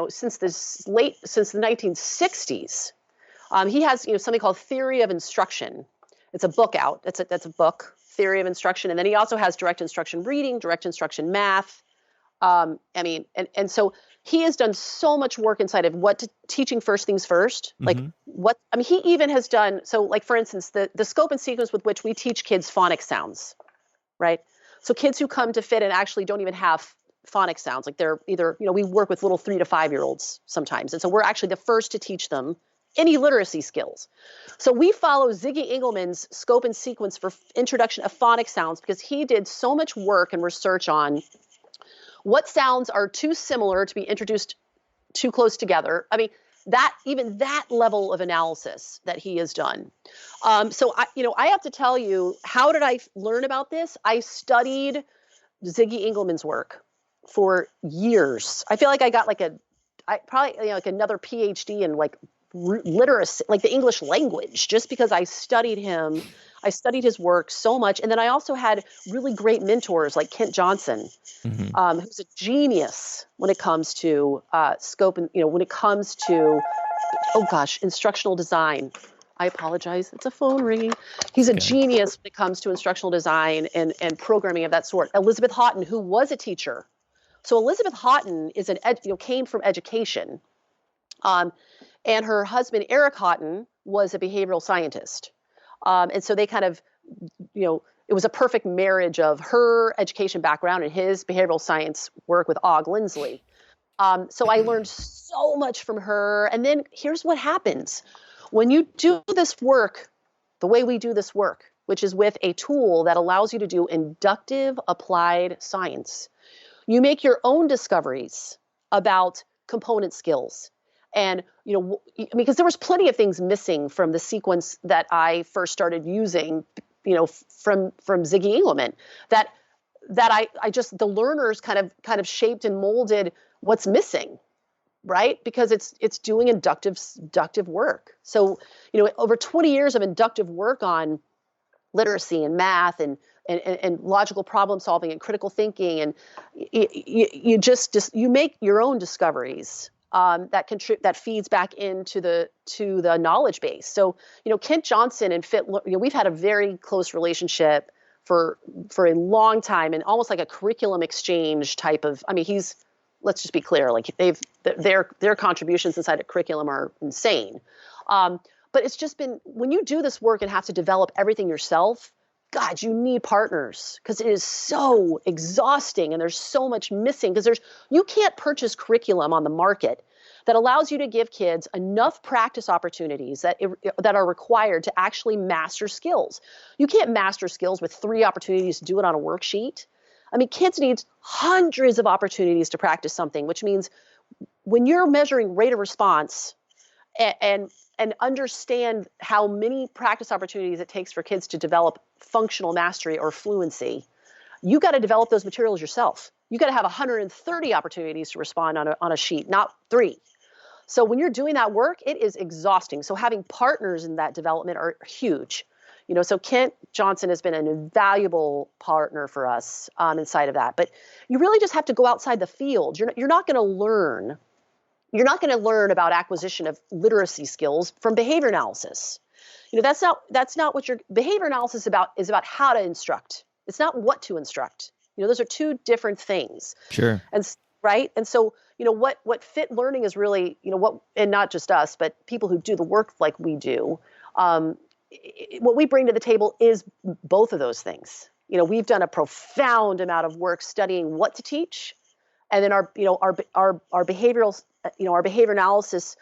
since the 1960s, he has something called Theory of Instruction. It's a book out. That's a book, Theory of Instruction, and then he also has direct instruction reading, direct instruction math. And so he has done so much work inside of teaching first things first. Mm-hmm. He even has done so. Like for instance, the scope and sequence with which we teach kids phonic sounds, right? So kids who come to FIT and actually don't even have phonic sounds, like they're either, we work with little 3 to 5 year olds sometimes. And so we're actually the first to teach them any literacy skills. So we follow Ziggy Engelmann's scope and sequence for introduction of phonic sounds because he did so much work and research on what sounds are too similar to be introduced too close together. I mean, that level of analysis that he has done. So I have to tell you, how did I learn about this? I studied Ziggy Engelmann's work for years. I feel like I got like like another PhD in like literacy, like the English language, just because I studied him. I studied his work so much. And then I also had really great mentors like Kent Johnson, who's a genius when it comes to scope and, when it comes to, instructional design. I apologize. It's a phone ringing. He's a genius when it comes to instructional design and programming of that sort. Elizabeth Houghton, who was a teacher. So Elizabeth Houghton is came from education. And her husband, Eric Houghton, was a behavioral scientist. And so they kind of, it was a perfect marriage of her education background and his behavioral science work with Og Lindsley. So I learned so much from her. And then here's what happens. When you do this work, the way we do this work, which is with a tool that allows you to do inductive applied science, you make your own discoveries about component skills. And, because there was plenty of things missing from the sequence that I first started using, from Ziggy Engelmann, that I just, the learners kind of shaped and molded what's missing, right? Because it's doing inductive work. So, over 20 years of inductive work on literacy and math and logical problem solving and critical thinking, and you make your own discoveries. That feeds back into the knowledge base. So, Kent Johnson and Fit, we've had a very close relationship for a long time, and almost like a curriculum exchange type of. I mean, let's just be clear, like their contributions inside a curriculum are insane. But it's just been, when you do this work and have to develop everything yourself, God, you need partners because it is so exhausting and there's so much missing because you can't purchase curriculum on the market that allows you to give kids enough practice opportunities that are required to actually master skills. You can't master skills with 3 opportunities to do it on a worksheet. I mean, kids need hundreds of opportunities to practice something, which means when you're measuring rate of response and understand how many practice opportunities it takes for kids to develop functional mastery or fluency, you got to develop those materials yourself. You got to have 130 opportunities to respond on a sheet, not 3. So when you're doing that work, it is exhausting. So having partners in that development are huge. So Kent Johnson has been an invaluable partner for us inside of that. But you really just have to go outside the field. You're not going to learn. You're not going to learn about acquisition of literacy skills from behavior analysis. That's not what your behavior analysis is about how to instruct. It's not what to instruct. Those are 2 different things. Sure. And right. And so, what fit learning is really, and not just us, but people who do the work like we do, what we bring to the table is both of those things. We've done a profound amount of work studying what to teach. And then our behavioral, our behavior analysis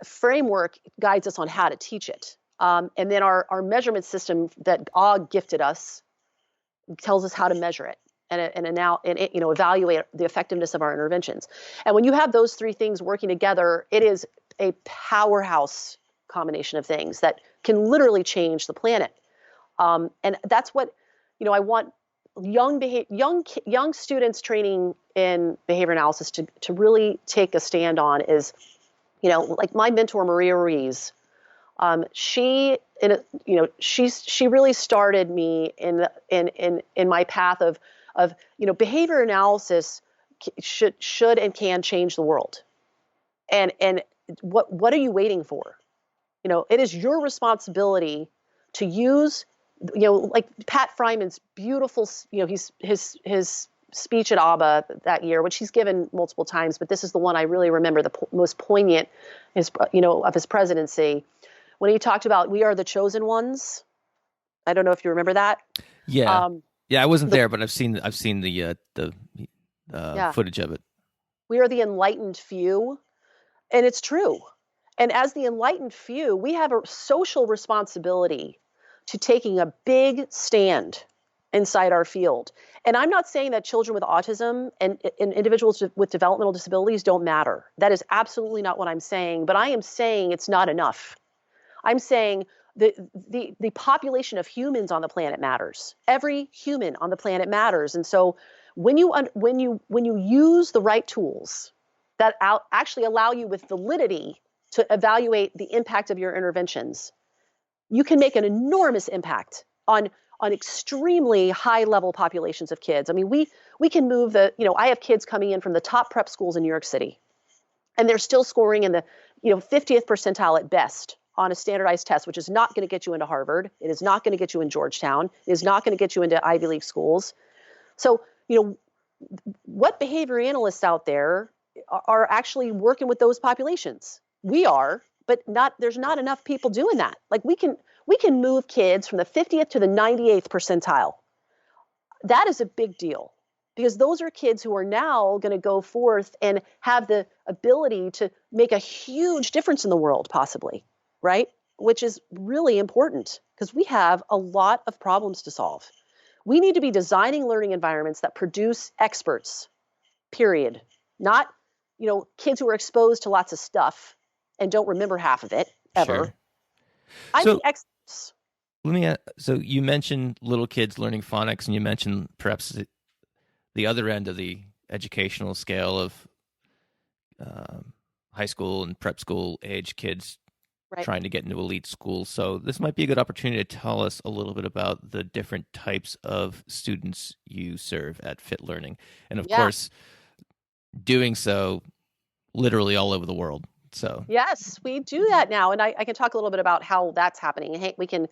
framework guides us on how to teach it. And then our measurement system that Og gifted us tells us how to measure it and evaluate the effectiveness of our interventions. And when you have those 3 things working together, it is a powerhouse combination of things that can literally change the planet. And that's what, I want young students training in behavior analysis to really take a stand on is, like my mentor, Maria Ruiz. She really started me in my path of behavior analysis should and can change the world. And what are you waiting for? It is your responsibility to use, like Pat Fryman's beautiful, his speech at ABBA that year, which he's given multiple times, but this is the one I really remember, the most poignant of his presidency, when he talked about we are the chosen ones. I don't know if you remember that. Yeah. I wasn't there, but I've seen the footage of it. We are the enlightened few. And it's true. And as the enlightened few, we have a social responsibility to taking a big stand inside our field. And I'm not saying that children with autism and individuals with developmental disabilities don't matter. That is absolutely not what I'm saying. But I am saying it's not enough. I'm saying the population of humans on the planet matters. Every human on the planet matters. And so when you use the right tools that actually allow you with validity to evaluate the impact of your interventions, you can make an enormous impact on extremely high level populations of kids. I mean, we can move I have kids coming in from the top prep schools in New York City, and they're still scoring in the 50th percentile at best on a standardized test, which is not going to get you into Harvard. It is not going to get you in Georgetown. It is not going to get you into Ivy League schools. So, what behavior analysts out there are actually working with those populations? We are, but there's not enough people doing that. Like we can move kids from the 50th to the 98th percentile. That is a big deal, because those are kids who are now going to go forth and have the ability to make a huge difference in the world, possibly, right? Which is really important, because we have a lot of problems to solve. We need to be designing learning environments that produce experts, period. Not, kids who are exposed to lots of stuff and don't remember half of it ever. Sure. I need experts. Let me. So you mentioned little kids learning phonics, and you mentioned perhaps the other end of the educational scale of high school and prep school age kids trying to get into elite schools. So this might be a good opportunity to tell us a little bit about the different types of students you serve at Fit Learning, and of course, doing so literally all over the world. So yes, we do that now, and I can talk a little bit about how that's happening. Hank, we can,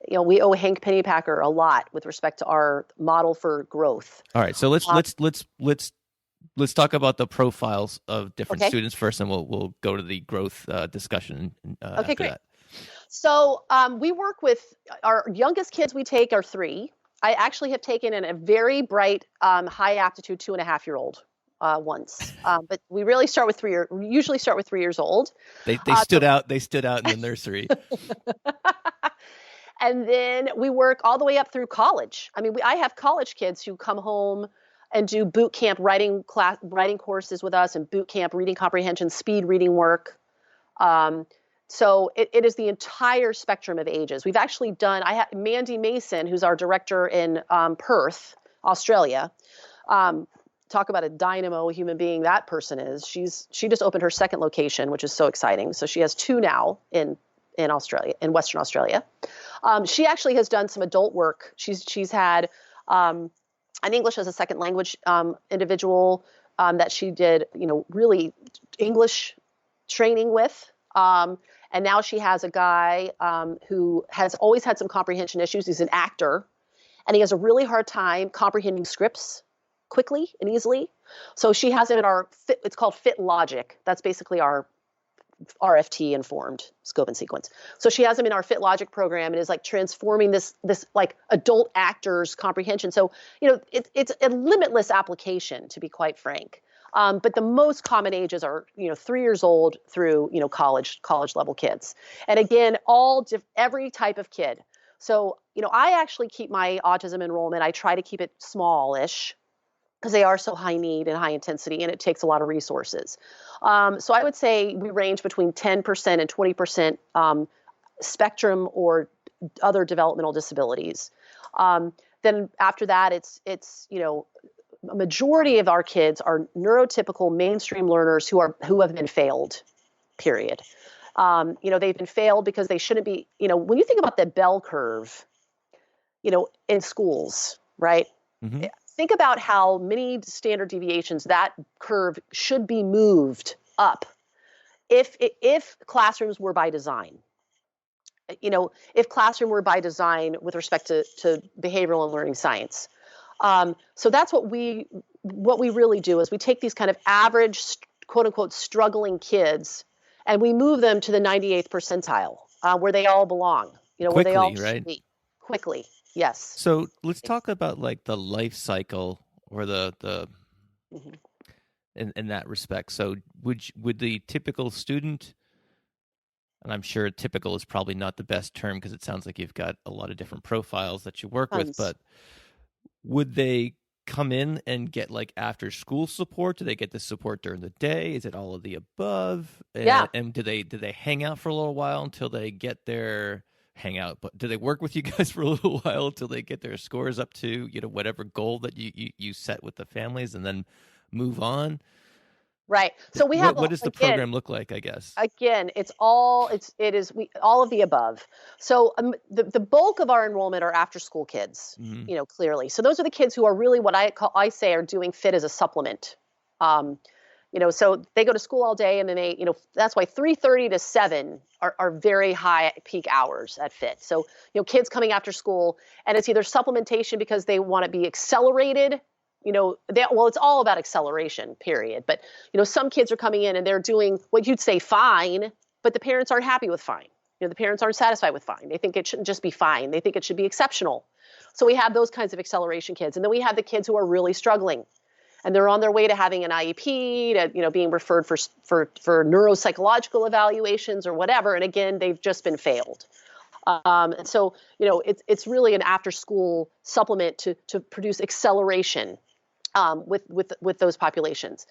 we owe Hank Pennypacker a lot with respect to our model for growth. All right, so let's talk about the profiles of different students first, and we'll go to the growth discussion. Okay, great. That. So we work with our youngest kids. We take are 3. I actually have taken in a very bright, high aptitude 2.5-year-old. Once, but we really start with 3 we usually start with 3 years old. They stood out. They stood out in the nursery. And then we work all the way up through college. I mean, I have college kids who come home and do boot camp writing courses with us, and boot camp reading comprehension, speed reading work. So it is the entire spectrum of ages. We've actually done. I have Mandy Mason, who's our director in Perth, Australia. Talk about a dynamo human being that person is. She just opened her second location, which is so exciting. So she has 2 now in Australia, in Western Australia. She actually has done some adult work. She's had an English as a second language individual that she did, really English training with. And now she has a guy who has always had some comprehension issues. He's an actor, and he has a really hard time comprehending scripts quickly and easily. So she has him in it's called Fit Logic. That's basically our RFT informed scope and sequence. So she has him in our Fit Logic program, and is like transforming this like adult actors comprehension. So, it's a limitless application, to be quite frank. But the most common ages are, 3 years old through, college level kids. And again, every type of kid. So, I actually keep my autism enrollment, I try to keep it smallish, because they are so high need and high intensity, and it takes a lot of resources. So I would say we range between 10% and 20% spectrum or other developmental disabilities. Then after that, it's a majority of our kids are neurotypical mainstream learners who have been failed, period. They've been failed because they shouldn't be, when you think about the bell curve, in schools, right? Mm-hmm. Think about how many standard deviations that curve should be moved up if classrooms were by design. If classroom were by design with respect to behavioral and learning science. So that's what we really do is we take these kind of average, quote unquote, struggling kids, and we move them to the 98th percentile, where they all belong, quickly, where they all right? should be. Quickly. Yes. So let's talk about like the life cycle, or the in that respect. So would the typical student and I'm sure typical is probably not the best term because it sounds like you've got a lot of different profiles that you work with, Tons. but would they come in and get like after school support? Do they get the support during the day? Is it all of the above? Yeah. And do they hang out for a little while until they get their hang out? But do they work with you guys for a little while until they get their scores up to, whatever goal that you set with the families and then move on? Right. So we have, What does the program look like, I guess? again, all of the above. So the bulk of our enrollment are after school kids, clearly. So those are the kids who are really what I say are doing fit as a supplement. So they go to school all day, and then that's why 3:30 to 7 are very high peak hours at fit. So, kids coming after school, and it's either supplementation because they want to be accelerated. It's all about acceleration, period. But, some kids are coming in and they're doing what you'd say fine, but the parents aren't happy with fine. The parents aren't satisfied with fine. They think it shouldn't just be fine. They think it should be exceptional. So we have those kinds of acceleration kids. And then we have the kids who are really struggling. And they're on their way to having an IEP, to, being referred for neuropsychological evaluations or whatever. And again, they've just been failed. And so, it's really an after-school supplement to produce acceleration with those populations.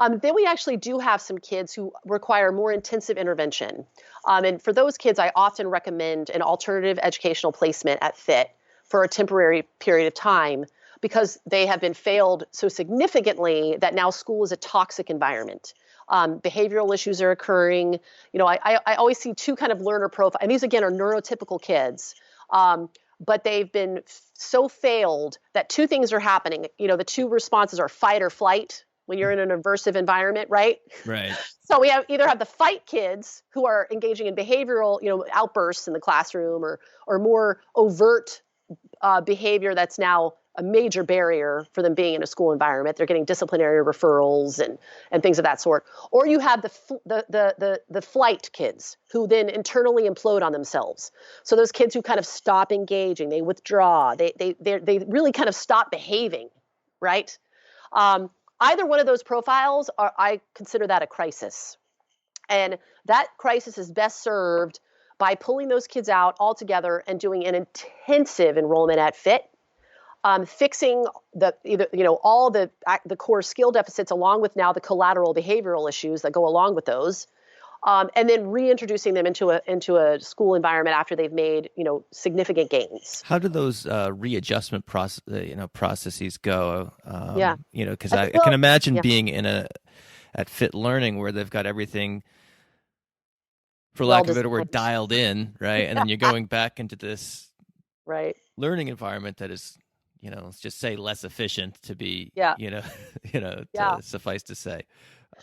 Then we actually do have some kids who require more intensive intervention. And for those kids, I often recommend an alternative educational placement at FIT for a temporary period of time because they have been failed so significantly that now school is a toxic environment. Behavioral issues are occurring. I always see two kind of learner profiles, and these again are neurotypical kids, but they've been so failed that two things are happening. The two responses are fight or flight when you're in an aversive environment, right? Right. So we either have the fight kids who are engaging in behavioral, outbursts in the classroom or more overt behavior that's now a major barrier for them being in a school environment. They're getting disciplinary referrals and things of that sort. Or you have the flight kids who then internally implode on themselves. So those kids who kind of stop engaging, they withdraw, they really kind of stop behaving, right? Either one of those profiles, I consider that a crisis. And that crisis is best served by pulling those kids out all together and doing an intensive enrollment at FIT. Fixing all the core skill deficits along with now the collateral behavioral issues that go along with those, and then reintroducing them into a school environment after they've made significant gains. How do those readjustment processes go? Yeah, because I can imagine being at Fit Learning where they've got everything, for lack of a better word, dialed in, right? And then you're going back into this right learning environment that is, let's just say less efficient to be, suffice to say.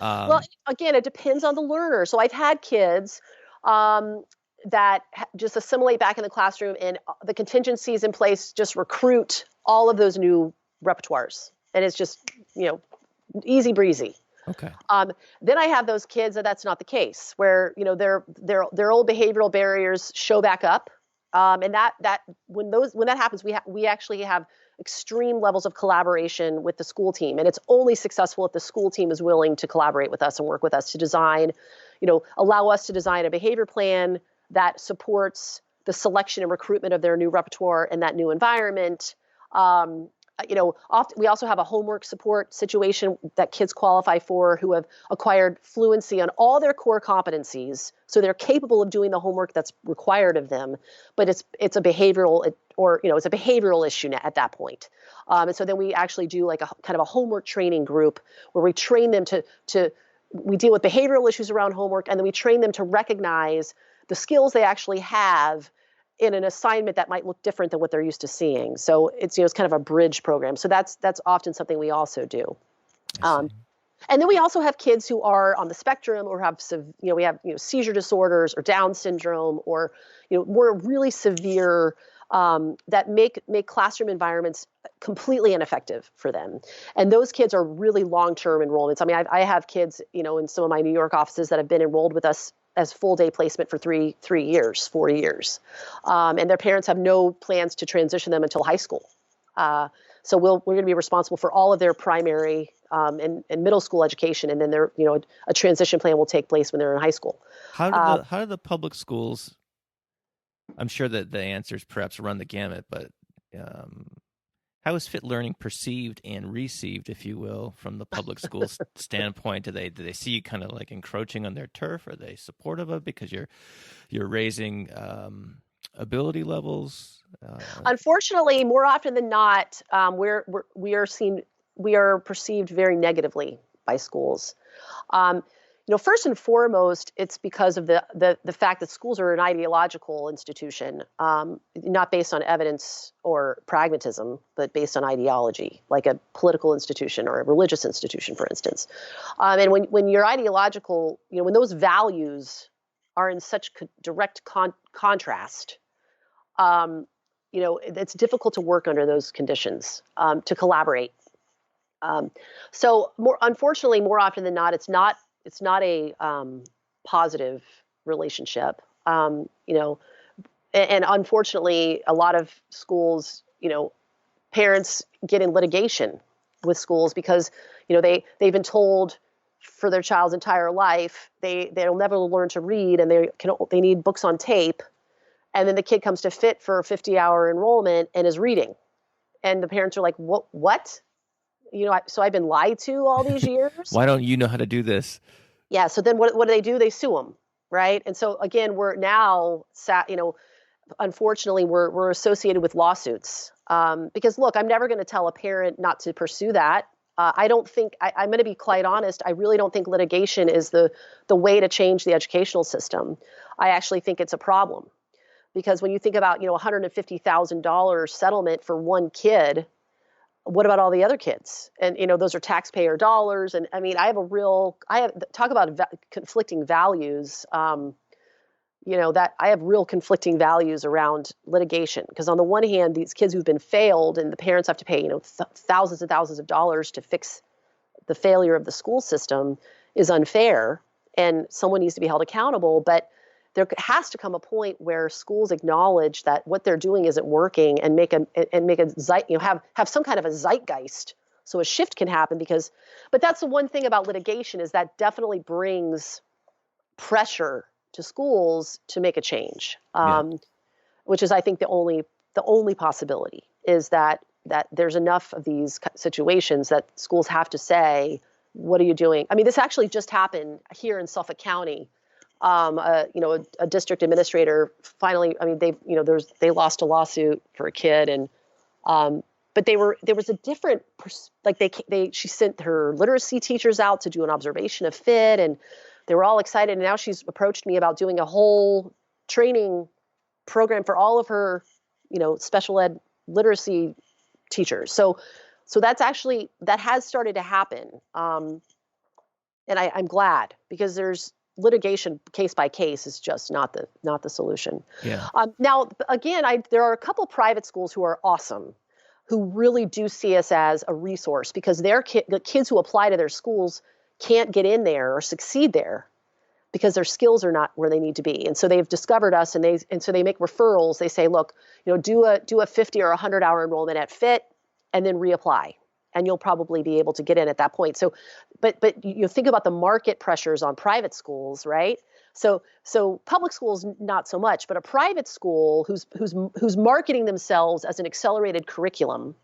Well, again, it depends on the learner. So I've had kids that just assimilate back in the classroom and the contingencies in place just recruit all of those new repertoires. And it's just, easy breezy. Okay. Then I have those kids that's not the case, where their old behavioral barriers show back up, and that when that happens, we actually have extreme levels of collaboration with the school team, and it's only successful if the school team is willing to collaborate with us and work with us to design, allow us to design a behavior plan that supports the selection and recruitment of their new repertoire in that new environment. Often we also have a homework support situation that kids qualify for who have acquired fluency on all their core competencies. So they're capable of doing the homework that's required of them, but it's a behavioral it's a behavioral issue at that point. And so then we actually do like a kind of a homework training group where we train them we deal with behavioral issues around homework, and then we train them to recognize the skills they actually have in an assignment that might look different than what they're used to seeing. So it's kind of a bridge program. So that's often something we also do. And then we also have kids who are on the spectrum or have we have seizure disorders or Down syndrome or more really severe that make classroom environments completely ineffective for them. And those kids are really long-term enrollments. I mean, I have kids in some of my New York offices that have been enrolled with us as full day placement for 3 years, 4 years. And their parents have no plans to transition them until high school. So we're going to be responsible for all of their primary and middle school education, and then a transition plan will take place when they're in high school. How do the public schools? I'm sure that the answers perhaps run the gamut, but how is fit learning perceived and received, if you will, from the public schools standpoint? Do they see you kind of like encroaching on their turf? Are they supportive of it because you're raising ability levels? Unfortunately, more often than not, we are perceived very negatively by schools. First and foremost, it's because of the fact that schools are an ideological institution, not based on evidence or pragmatism, but based on ideology, like a political institution or a religious institution, for instance. And when you're ideological, when those values are in such direct contrast, it's difficult to work under those conditions, to collaborate. So unfortunately, more often than not, it's not a positive relationship. And unfortunately, a lot of schools, parents get in litigation with schools because, they've been told for their child's entire life they'll never learn to read, and they need books on tape. And then the kid comes to fit for a 50-hour enrollment and is reading, and the parents are like, "What? So I've been lied to all these years. Why don't you know how to do this?" Yeah. So then what do? They sue them, right? And so again, we're now, unfortunately, we're associated with lawsuits, because look, I'm never going to tell a parent not to pursue that. I don't think I'm going to be quite honest. I really don't think litigation is the way to change the educational system. I actually think it's a problem, because when you think about $150,000 settlement for one kid, what about all the other kids? And, those are taxpayer dollars. And I mean, talk about conflicting values, that I have real conflicting values around litigation. Because on the one hand, these kids who've been failed and the parents have to pay, thousands and thousands of dollars to fix the failure of the school system is unfair, and someone needs to be held accountable. But there has to come a point where schools acknowledge that what they're doing isn't working, and have some kind of a zeitgeist so a shift can happen. But that's the one thing about litigation, is that definitely brings pressure to schools to make a change, which is, I think, the only possibility is that there's enough of these situations that schools have to say, "What are you doing?" I mean, this actually just happened here in Suffolk County. A district administrator finally, they lost a lawsuit for a kid, and but there was a different, she sent her literacy teachers out to do an observation of fit, and they were all excited. And now she's approached me about doing a whole training program for all of her, special ed literacy teachers. So that has started to happen. And I'm glad, because there's litigation case by case is just not the solution. Yeah. Now, again, there are a couple private schools who are awesome, who really do see us as a resource, because the kids who apply to their schools can't get in there or succeed there because their skills are not where they need to be. And so they've discovered us, and so they make referrals. They say, look, do a 50 or 100-hour enrollment at FIT and then reapply, and you'll probably be able to get in at that point. So, but you think about the market pressures on private schools, right? So public schools, not so much, but a private school who's marketing themselves as an accelerated curriculum,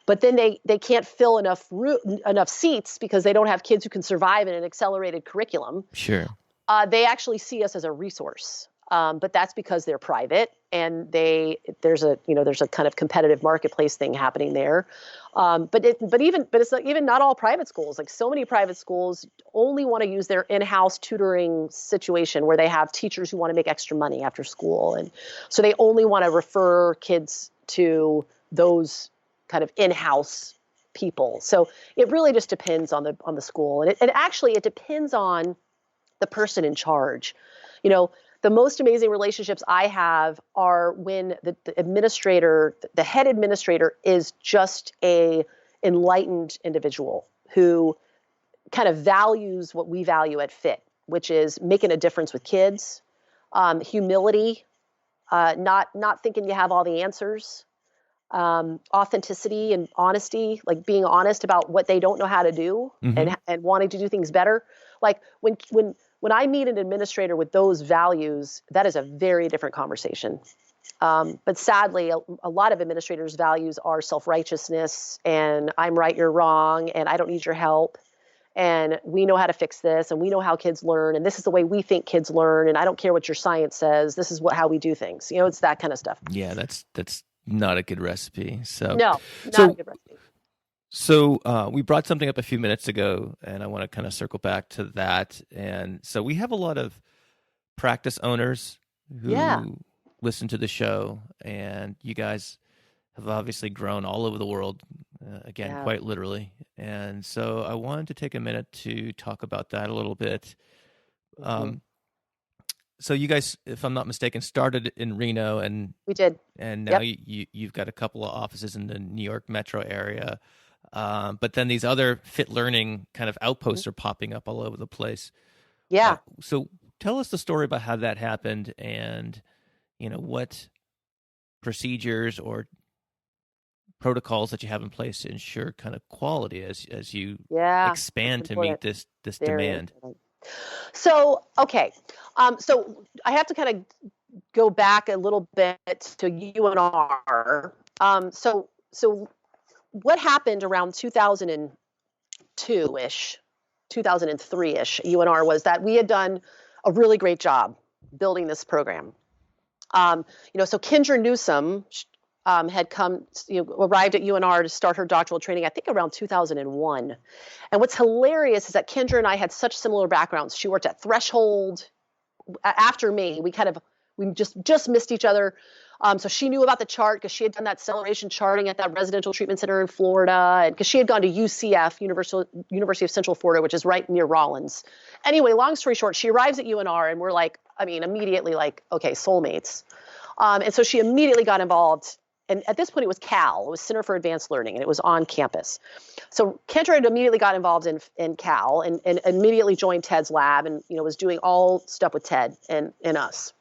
but then they can't fill enough seats because they don't have kids who can survive in an accelerated curriculum. Sure. They actually see us as a resource. But that's because they're private, and there's a kind of competitive marketplace thing happening there. But it's not all private schools. Like, so many private schools only want to use their in-house tutoring situation, where they have teachers who want to make extra money after school, and so they only want to refer kids to those kind of in-house people. So it really just depends on the school, and actually it depends on the person in charge. The most amazing relationships I have are when the administrator, the head administrator, is just a enlightened individual who kind of values what we value at FIT, which is making a difference with kids, humility, not thinking you have all the answers, authenticity and honesty, like being honest about what they don't know how to do and wanting to do things better. Like when I meet an administrator with those values, that is a very different conversation. But sadly, a lot of administrators' values are self-righteousness and I'm right, you're wrong, and I don't need your help. And we know how to fix this, and we know how kids learn, and this is the way we think kids learn, and I don't care what your science says. This is how we do things. It's that kind of stuff. Yeah, that's not a good recipe. So no, not a good recipe. So we brought something up a few minutes ago, and I want to kind of circle back to that. And so we have a lot of practice owners who listen to the show, and you guys have obviously grown all over the world, quite literally. And so I wanted to take a minute to talk about that a little bit. So you guys, if I'm not mistaken, started in Reno, and we did, and now you've got a couple of offices in the New York metro area. But then these other fit learning kind of outposts are popping up all over the place. Yeah. So tell us the story about how that happened, and what procedures or protocols that you have in place to ensure kind of quality as you expand to meet this demand. So, okay. So I have to kind of go back a little bit to UNR. So what happened around 2002-ish, 2003-ish at UNR was that we had done a really great job building this program. So Kendra Newsom had arrived at UNR to start her doctoral training, I think around 2001. And what's hilarious is that Kendra and I had such similar backgrounds. She worked at Threshold after me. We just missed each other. So she knew about the chart because she had done that acceleration charting at that residential treatment center in Florida, and because she had gone to UCF, University of Central Florida, which is right near Rollins. Anyway, long story short, she arrives at UNR, and we're immediately okay, soulmates. And so she immediately got involved. And at this point, it was CAL. It was Center for Advanced Learning, and it was on campus. So Kendra had immediately got involved in CAL and immediately joined Ted's lab and, was doing all stuff with Ted and us.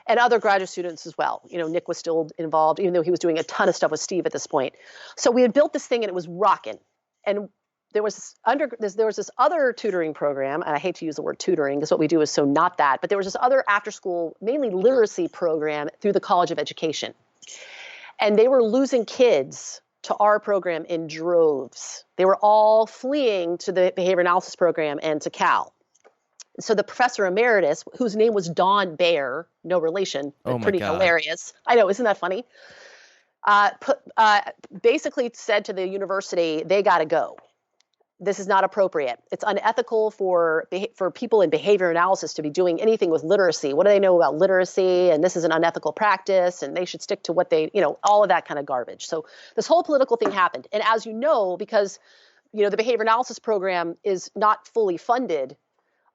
And other graduate students as well. Nick was still involved, even though he was doing a ton of stuff with Steve at this point. So we had built this thing, and it was rocking. And there was this other tutoring program, and I hate to use the word tutoring because what we do is so not that, but there was this other after-school, mainly literacy program through the College of Education. And they were losing kids to our program in droves. They were all fleeing to the behavior analysis program and to Cal. So the professor emeritus, whose name was Don Baer, no relation, but pretty hilarious. I know, isn't that funny? Basically said to the university, they got to go. This is not appropriate. It's unethical for people in behavior analysis to be doing anything with literacy. What do they know about literacy? And this is an unethical practice, and they should stick to what they, all of that kind of garbage. So this whole political thing happened. And as you know, because, the behavior analysis program is not fully funded,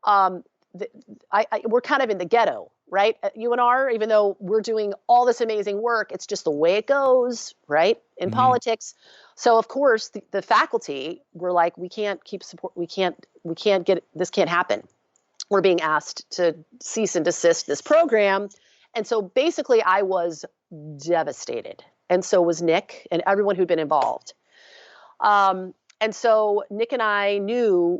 we're kind of in the ghetto, right? At UNR, even though we're doing all this amazing work, it's just the way it goes, right? In politics. So of course the faculty were like, we can't keep support. We can't this can't happen. We're being asked to cease and desist this program. And so basically I was devastated. And so was Nick and everyone who'd been involved. And so Nick and I knew,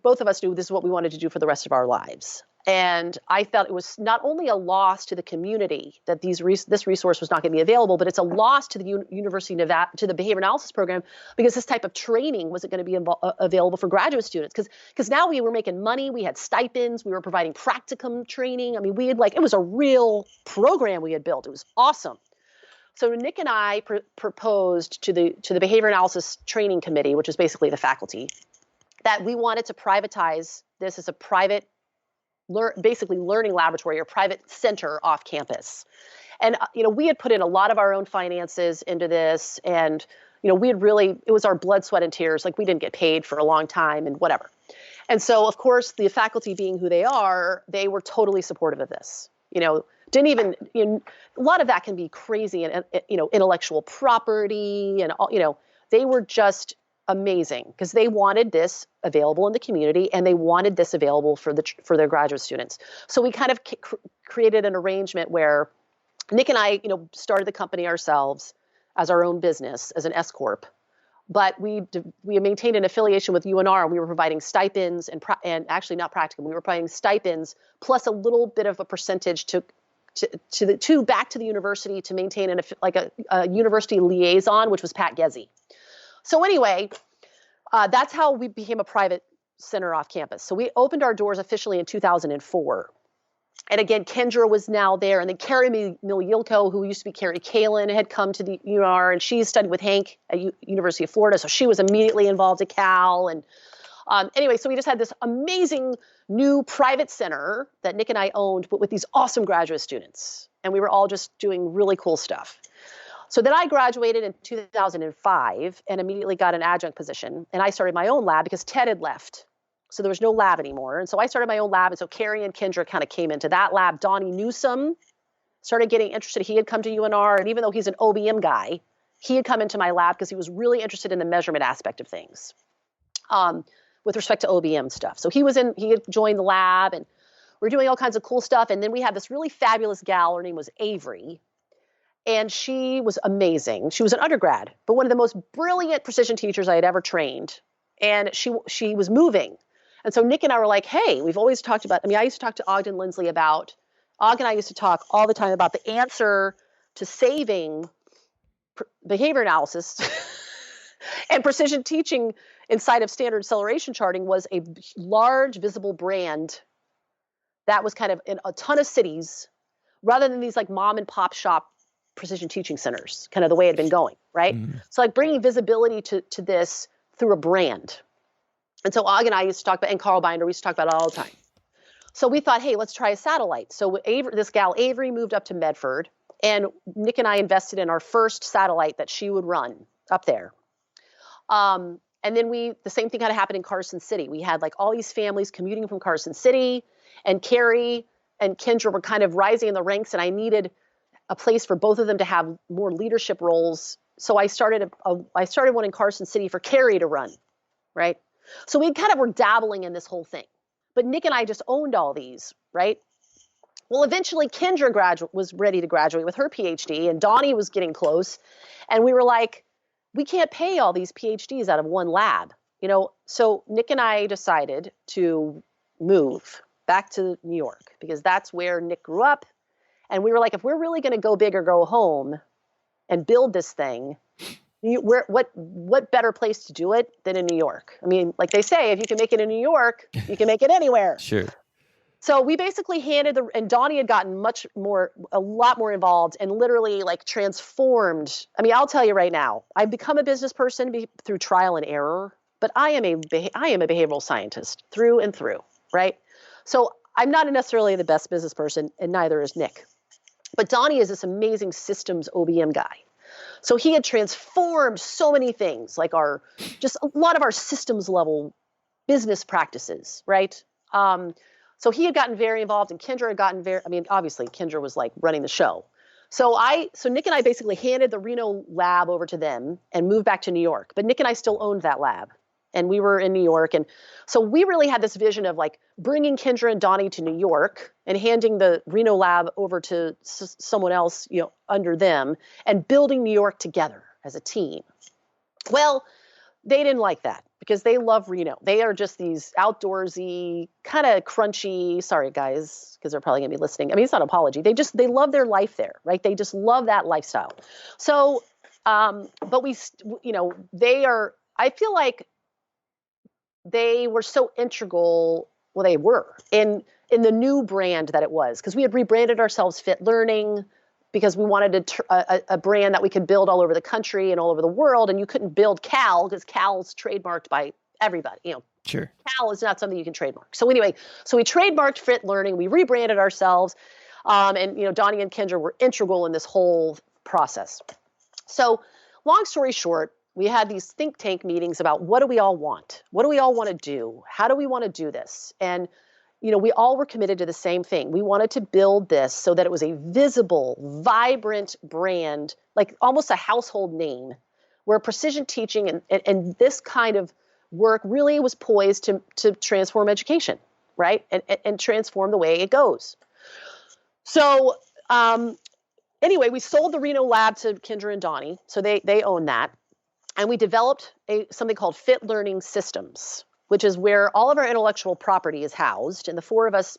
both of us knew this is what we wanted to do for the rest of our lives. And I felt it was not only a loss to the community that this resource was not going to be available, but it's a loss to the University of Nevada, to the behavior analysis program, because this type of training wasn't going to be available for graduate students. Because now we were making money, we had stipends, we were providing practicum training. I mean, it was a real program we had built. It was awesome. So Nick and I proposed to the behavior analysis training committee, which is basically the faculty, that we wanted to privatize this as a private basically learning laboratory or private center off campus. And, we had put in a lot of our own finances into this, and, it was our blood, sweat, and tears. Like, we didn't get paid for a long time and whatever. And so, of course, the faculty being who they are, they were totally supportive of this. Didn't even, a lot of that can be crazy and, intellectual property and all, they were just amazing because they wanted this available in the community and they wanted this available for their graduate students. So we kind of created an arrangement where Nick and I, started the company ourselves as our own business, as an S Corp. But we maintained an affiliation with UNR, and we were providing stipends and actually not practicum. We were providing stipends plus a little bit of a percentage back to the university to maintain a university liaison, which was Pat Gezzi. So anyway, that's how we became a private center off campus. So we opened our doors officially in 2004. And again, Kendra was now there. And then Carrie Milielko, who used to be Carrie Kalin, had come to the UNR, and she studied with Hank at University of Florida. So she was immediately involved at Cal. And anyway, so we just had this amazing new private center that Nick and I owned, but with these awesome graduate students. And we were all just doing really cool stuff. So then I graduated in 2005 and immediately got an adjunct position. And I started my own lab because Ted had left. So there was no lab anymore. And so I started my own lab. And so Carrie and Kendra kind of came into that lab. Donnie Newsom started getting interested. He had come to UNR. And even though he's an OBM guy, he had come into my lab because he was really interested in the measurement aspect of things with respect to OBM stuff. So he had joined the lab, and we're doing all kinds of cool stuff. And then we had this really fabulous gal. Her name was Avery. And she was amazing. She was an undergrad, but one of the most brilliant precision teachers I had ever trained. And she was moving. And so Nick and I were like, hey, we've always talked about, I used to talk to Ogden Lindsley Og and I used to talk all the time about the answer to saving behavior analysis and precision teaching inside of standard acceleration charting was a large visible brand that was kind of in a ton of cities rather than these like mom and pop shop precision teaching centers, kind of the way it had been going, right? Mm-hmm. So like bringing visibility to this through a brand. And so Og and I used to talk about, and Carl Binder, we used to talk about it all the time. So we thought, hey, let's try a satellite. So this gal, Avery, moved up to Medford, and Nick and I invested in our first satellite that she would run up there. And then the same thing kind of happened in Carson City. We had like all these families commuting from Carson City, and Carrie and Kendra were kind of rising in the ranks, and I needed a place for both of them to have more leadership roles. So I started one in Carson City for Carrie to run, right? So we kind of were dabbling in this whole thing. But Nick and I just owned all these, right? Well, eventually Kendra was ready to graduate with her PhD, and Donnie was getting close. And we were like, we can't pay all these PhDs out of one lab, So Nick and I decided to move back to New York because that's where Nick grew up. And we were like, if we're really going to go big or go home and build this thing, what better place to do it than in New York? I mean, like they say, if you can make it in New York, you can make it anywhere. Sure. So we basically and Donnie had gotten a lot more involved and literally like transformed. I mean, I'll tell you right now, I've become a business person through trial and error, but I am a behavioral scientist through and through, right? So I'm not necessarily the best business person, and neither is Nick. But Donnie is this amazing systems OBM guy. So he had transformed so many things, like just a lot of our systems level business practices, right? So he had gotten very involved, and Kendra had gotten obviously Kendra was like running the show. So Nick and I basically handed the Reno lab over to them and moved back to New York. But Nick and I still owned that lab, and we were in New York. And so we really had this vision of like bringing Kendra and Donnie to New York and handing the Reno lab over to someone else, under them, and building New York together as a team. Well, they didn't like that because they love Reno. They are just these outdoorsy, kind of crunchy, sorry guys, because they're probably gonna be listening. I mean, it's not an apology. They love their life there, right? They just love that lifestyle. So, but I feel like they were so integral. Well, they were in the new brand that it was, because we had rebranded ourselves Fit Learning because we wanted a brand that we could build all over the country and all over the world. And you couldn't build Cal because Cal's trademarked by everybody. Sure. Cal is not something you can trademark. So anyway, we trademarked Fit Learning. We rebranded ourselves. And Donnie and Kendra were integral in this whole process. So long story short, we had these think tank meetings about what do we all want? What do we all want to do? How do we want to do this? And, we all were committed to the same thing. We wanted to build this so that it was a visible, vibrant brand, like almost a household name, where precision teaching and this kind of work really was poised to transform education, right? And transform the way it goes. So anyway, we sold the Reno lab to Kendra and Donnie. So they own that. And we developed something called Fit Learning Systems, which is where all of our intellectual property is housed. And the four of us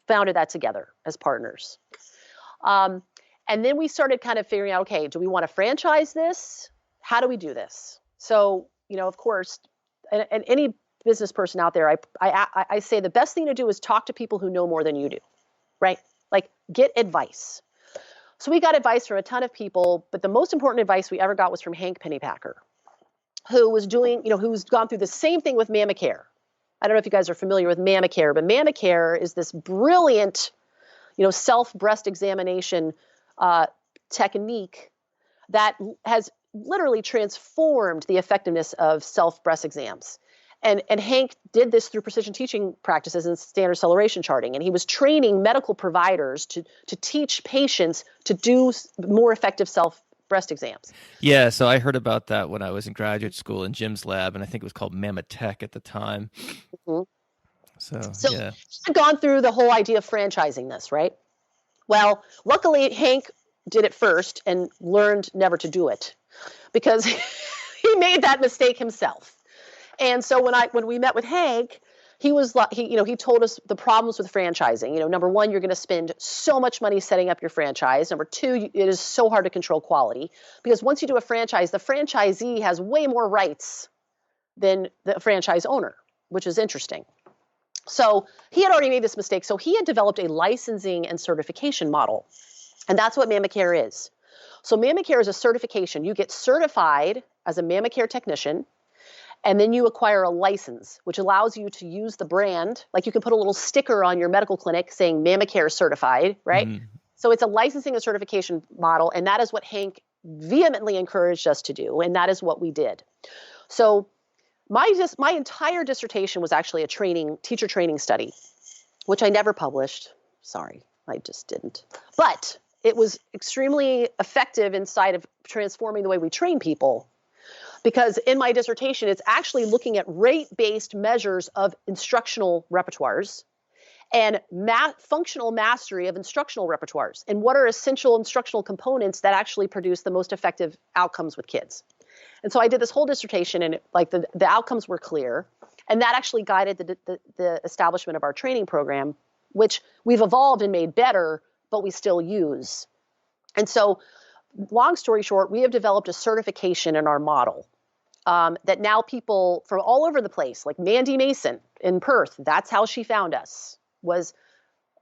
founded that together as partners. And then we started kind of figuring out, okay, do we want to franchise this? How do we do this? So, of course, and any business person out there, I say the best thing to do is talk to people who know more than you do, right? Like, get advice. So we got advice from a ton of people, but the most important advice we ever got was from Hank Pennypacker, who's gone through the same thing with MamaCare. I don't know if you guys are familiar with MamaCare, but MamaCare is this brilliant, self-breast examination technique that has literally transformed the effectiveness of self-breast exams. And Hank did this through precision teaching practices and standard acceleration charting. And he was training medical providers to teach patients to do more effective self-breast exams. Yeah, so I heard about that when I was in graduate school in Jim's lab, and I think it was called Mamatech at the time. Mm-hmm. So yeah. I've gone through the whole idea of franchising this, right? Well, luckily, Hank did it first and learned never to do it because he made that mistake himself. And so when we met with Hank, he was like, he told us the problems with franchising. Number one, you're going to spend so much money setting up your franchise. Number two, it is so hard to control quality because once you do a franchise, the franchisee has way more rights than the franchise owner, which is interesting. So he had already made this mistake. So he had developed a licensing and certification model. And that's what MamaCare is. So MamaCare is a certification. You get certified as a MamaCare technician. And then you acquire a license, which allows you to use the brand. Like you can put a little sticker on your medical clinic saying MamaCare certified, right? Mm-hmm. So it's a licensing and certification model. And that is what Hank vehemently encouraged us to do. And that is what we did. So my entire dissertation was actually a teacher training study, which I never published. Sorry, I just didn't. But it was extremely effective inside of transforming the way we train people. Because in my dissertation, it's actually looking at rate-based measures of instructional repertoires and functional mastery of instructional repertoires and what are essential instructional components that actually produce the most effective outcomes with kids. And so I did this whole dissertation and the outcomes were clear. And that actually guided the establishment of our training program, which we've evolved and made better, but we still use. And so long story short, we have developed a certification in our model. That now people from all over the place, like Mandy Mason in Perth, that's how she found us, was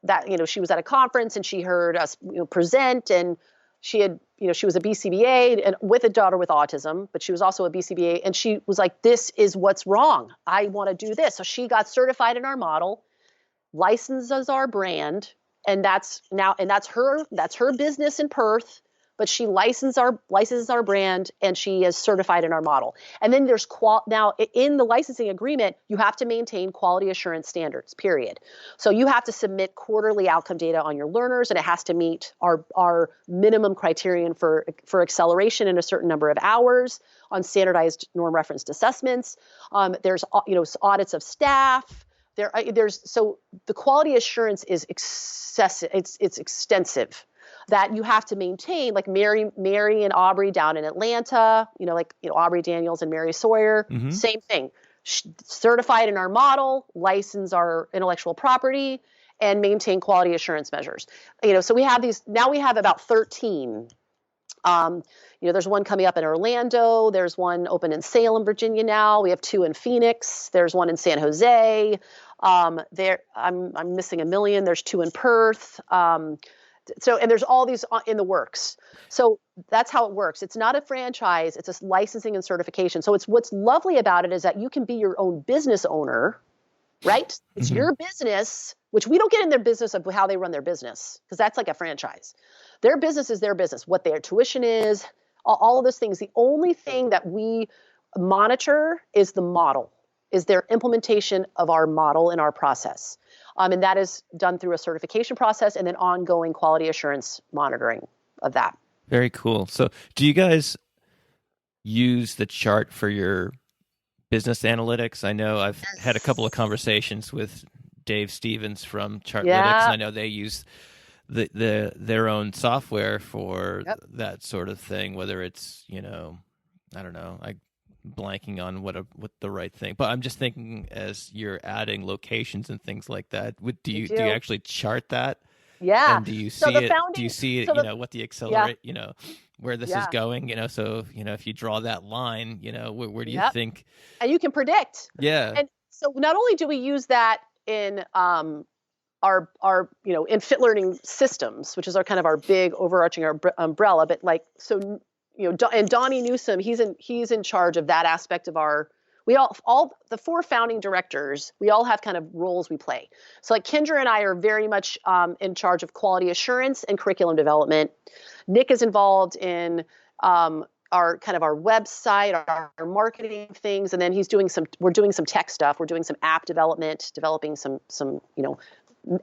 that, she was at a conference and she heard us present and she had, she was a BCBA and with a daughter with autism, but she was also a BCBA and she was like, this is what's wrong. I want to do this. So she got certified in our model, licenses our brand, and that's her business in Perth. But she licenses our brand and she is certified in our model. And then there's now in the licensing agreement, you have to maintain quality assurance standards, period. So you have to submit quarterly outcome data on your learners and it has to meet our minimum criterion for acceleration in a certain number of hours on standardized norm referenced assessments. There's audits of staff. So the quality assurance is excessive. It's extensive. That you have to maintain, like Mary and Aubrey down in Atlanta, Aubrey Daniels and Mary Sawyer, mm-hmm. Same thing. Certified in our model, license our intellectual property, and maintain quality assurance measures. So we have these, now we have about 13. There's one coming up in Orlando. There's one open in Salem, Virginia now. We have 2 in Phoenix. There's one in San Jose. I'm missing a million. There's 2 in Perth. And there's all these in the works. So that's how it works. It's not a franchise. It's a licensing and certification. So what's lovely about it is that you can be your own business owner, right? It's mm-hmm. your business, which we don't get in their business of how they run their business because that's like a franchise. Their business is their business, what their tuition is, all of those things. The only thing that we monitor is the model, is their implementation of our model in our process. And that is done through a certification process and then ongoing quality assurance monitoring of that. Very cool. So do you guys use the chart for your business analytics? I know I've had a couple of conversations with Dave Stevens from Chartlytics. Yeah. I know they use their own software for Yep. that sort of thing, whether it's, I don't know, I blanking on what the right thing, but I'm just thinking as you're adding locations and things like that, do you actually chart that? Yeah. And do you So see the it? founding, Do you see it? so the, What the yeah, accelerate? Where this is yeah, going? So if you draw that line, where do you yep. think? And you can predict. Yeah. And so not only do we use that in our in fit learning systems, which is our kind of our big overarching umbrella, but like so and Donnie Newsom, he's in charge of that aspect of our. We all the 4 founding directors, we all have kind of roles we play. So like Kendra and I are very much in charge of quality assurance and curriculum development. Nick is involved in our kind of our website, our marketing things, and then we're doing some tech stuff. We're doing some app development, developing some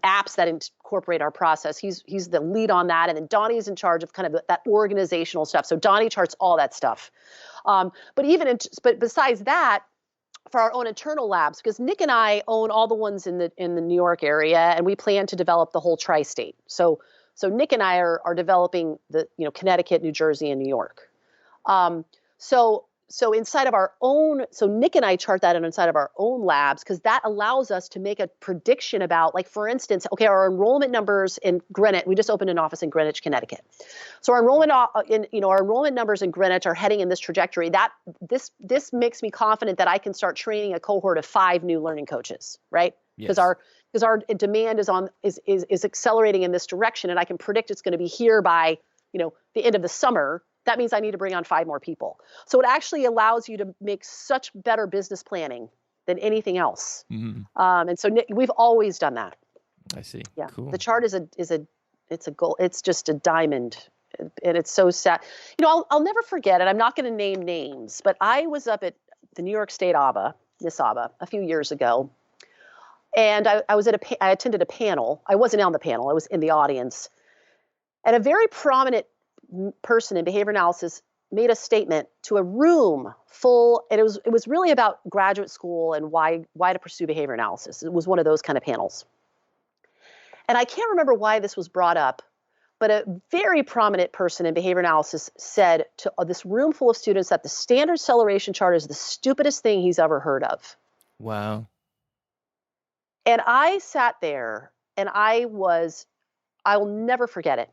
apps that incorporate our process. He's the lead on that, and then Donnie's in charge of kind of that organizational stuff. So Donnie charts all that stuff. But besides that, for our own internal labs, because Nick and I own all the ones in the New York area, and we plan to develop the whole tri-state. So Nick and I are developing the Connecticut, New Jersey, and New York. So inside of our own, so Nick and I chart that inside of our own labs, because that allows us to make a prediction about, like, for instance, okay, our enrollment numbers in Greenwich, we just opened an office in Greenwich, Connecticut. So our enrollment numbers in Greenwich are heading in this trajectory. That this makes me confident that I can start training a cohort of 5 new learning coaches, right? Yes. Because our demand is accelerating in this direction, and I can predict it's going to be here by the end of the summer. That means I need to bring on 5 more people. So it actually allows you to make such better business planning than anything else. Mm-hmm. And so we've always done that. I see. Yeah. Cool. The chart is a goal. It's just a diamond, and it's so sad. I'll never forget it. I'm not going to name names, but I was up at the New York State Miss ABA, a few years ago, and I attended a panel. I wasn't on the panel. I was in the audience, and a very prominent person in behavior analysis made a statement to a room full, and it was really about graduate school and why to pursue behavior analysis. It was one of those kind of panels. And I can't remember why this was brought up, but a very prominent person in behavior analysis said to this room full of students that the standard acceleration chart is the stupidest thing he's ever heard of. Wow. And I sat there and I will never forget it.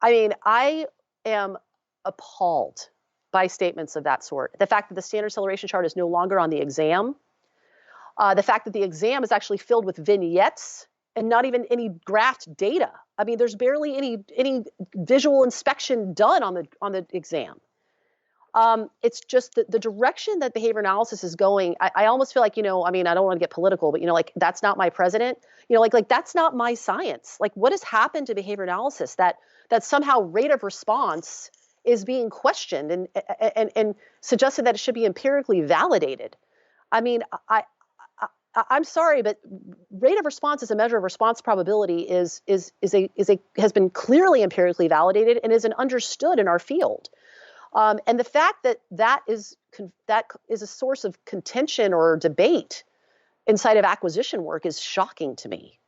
I mean, I am appalled by statements of that sort. The fact that the standard acceleration chart is no longer on the exam, the fact that the exam is actually filled with vignettes and not even any graphed data. I mean, there's barely any visual inspection done on the exam. It's just the direction that behavior analysis is going. I almost feel like, I mean, I don't want to get political, but like, that's not my president. Like that's not my science. Like, what has happened to behavior analysis that somehow rate of response is being questioned and suggested that it should be empirically validated? I mean, I'm sorry, but rate of response as a measure of response probability has been clearly empirically validated and is understood in our field. And the fact that is a source of contention or debate inside of acquisition work is shocking to me.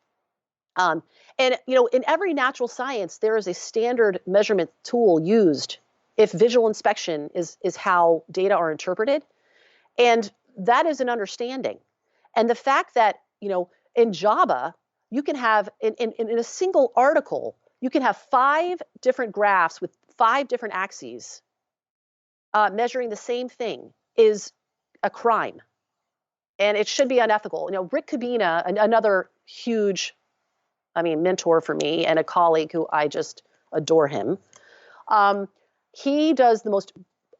And in every natural science, there is a standard measurement tool used if visual inspection is how data are interpreted, and that is an understanding. And the fact that in Java you can have in a single article you can have 5 different graphs with 5 different axes measuring the same thing is a crime, and it should be unethical. Rick Cabina, another huge, mentor for me and a colleague who I just adore him. He does the most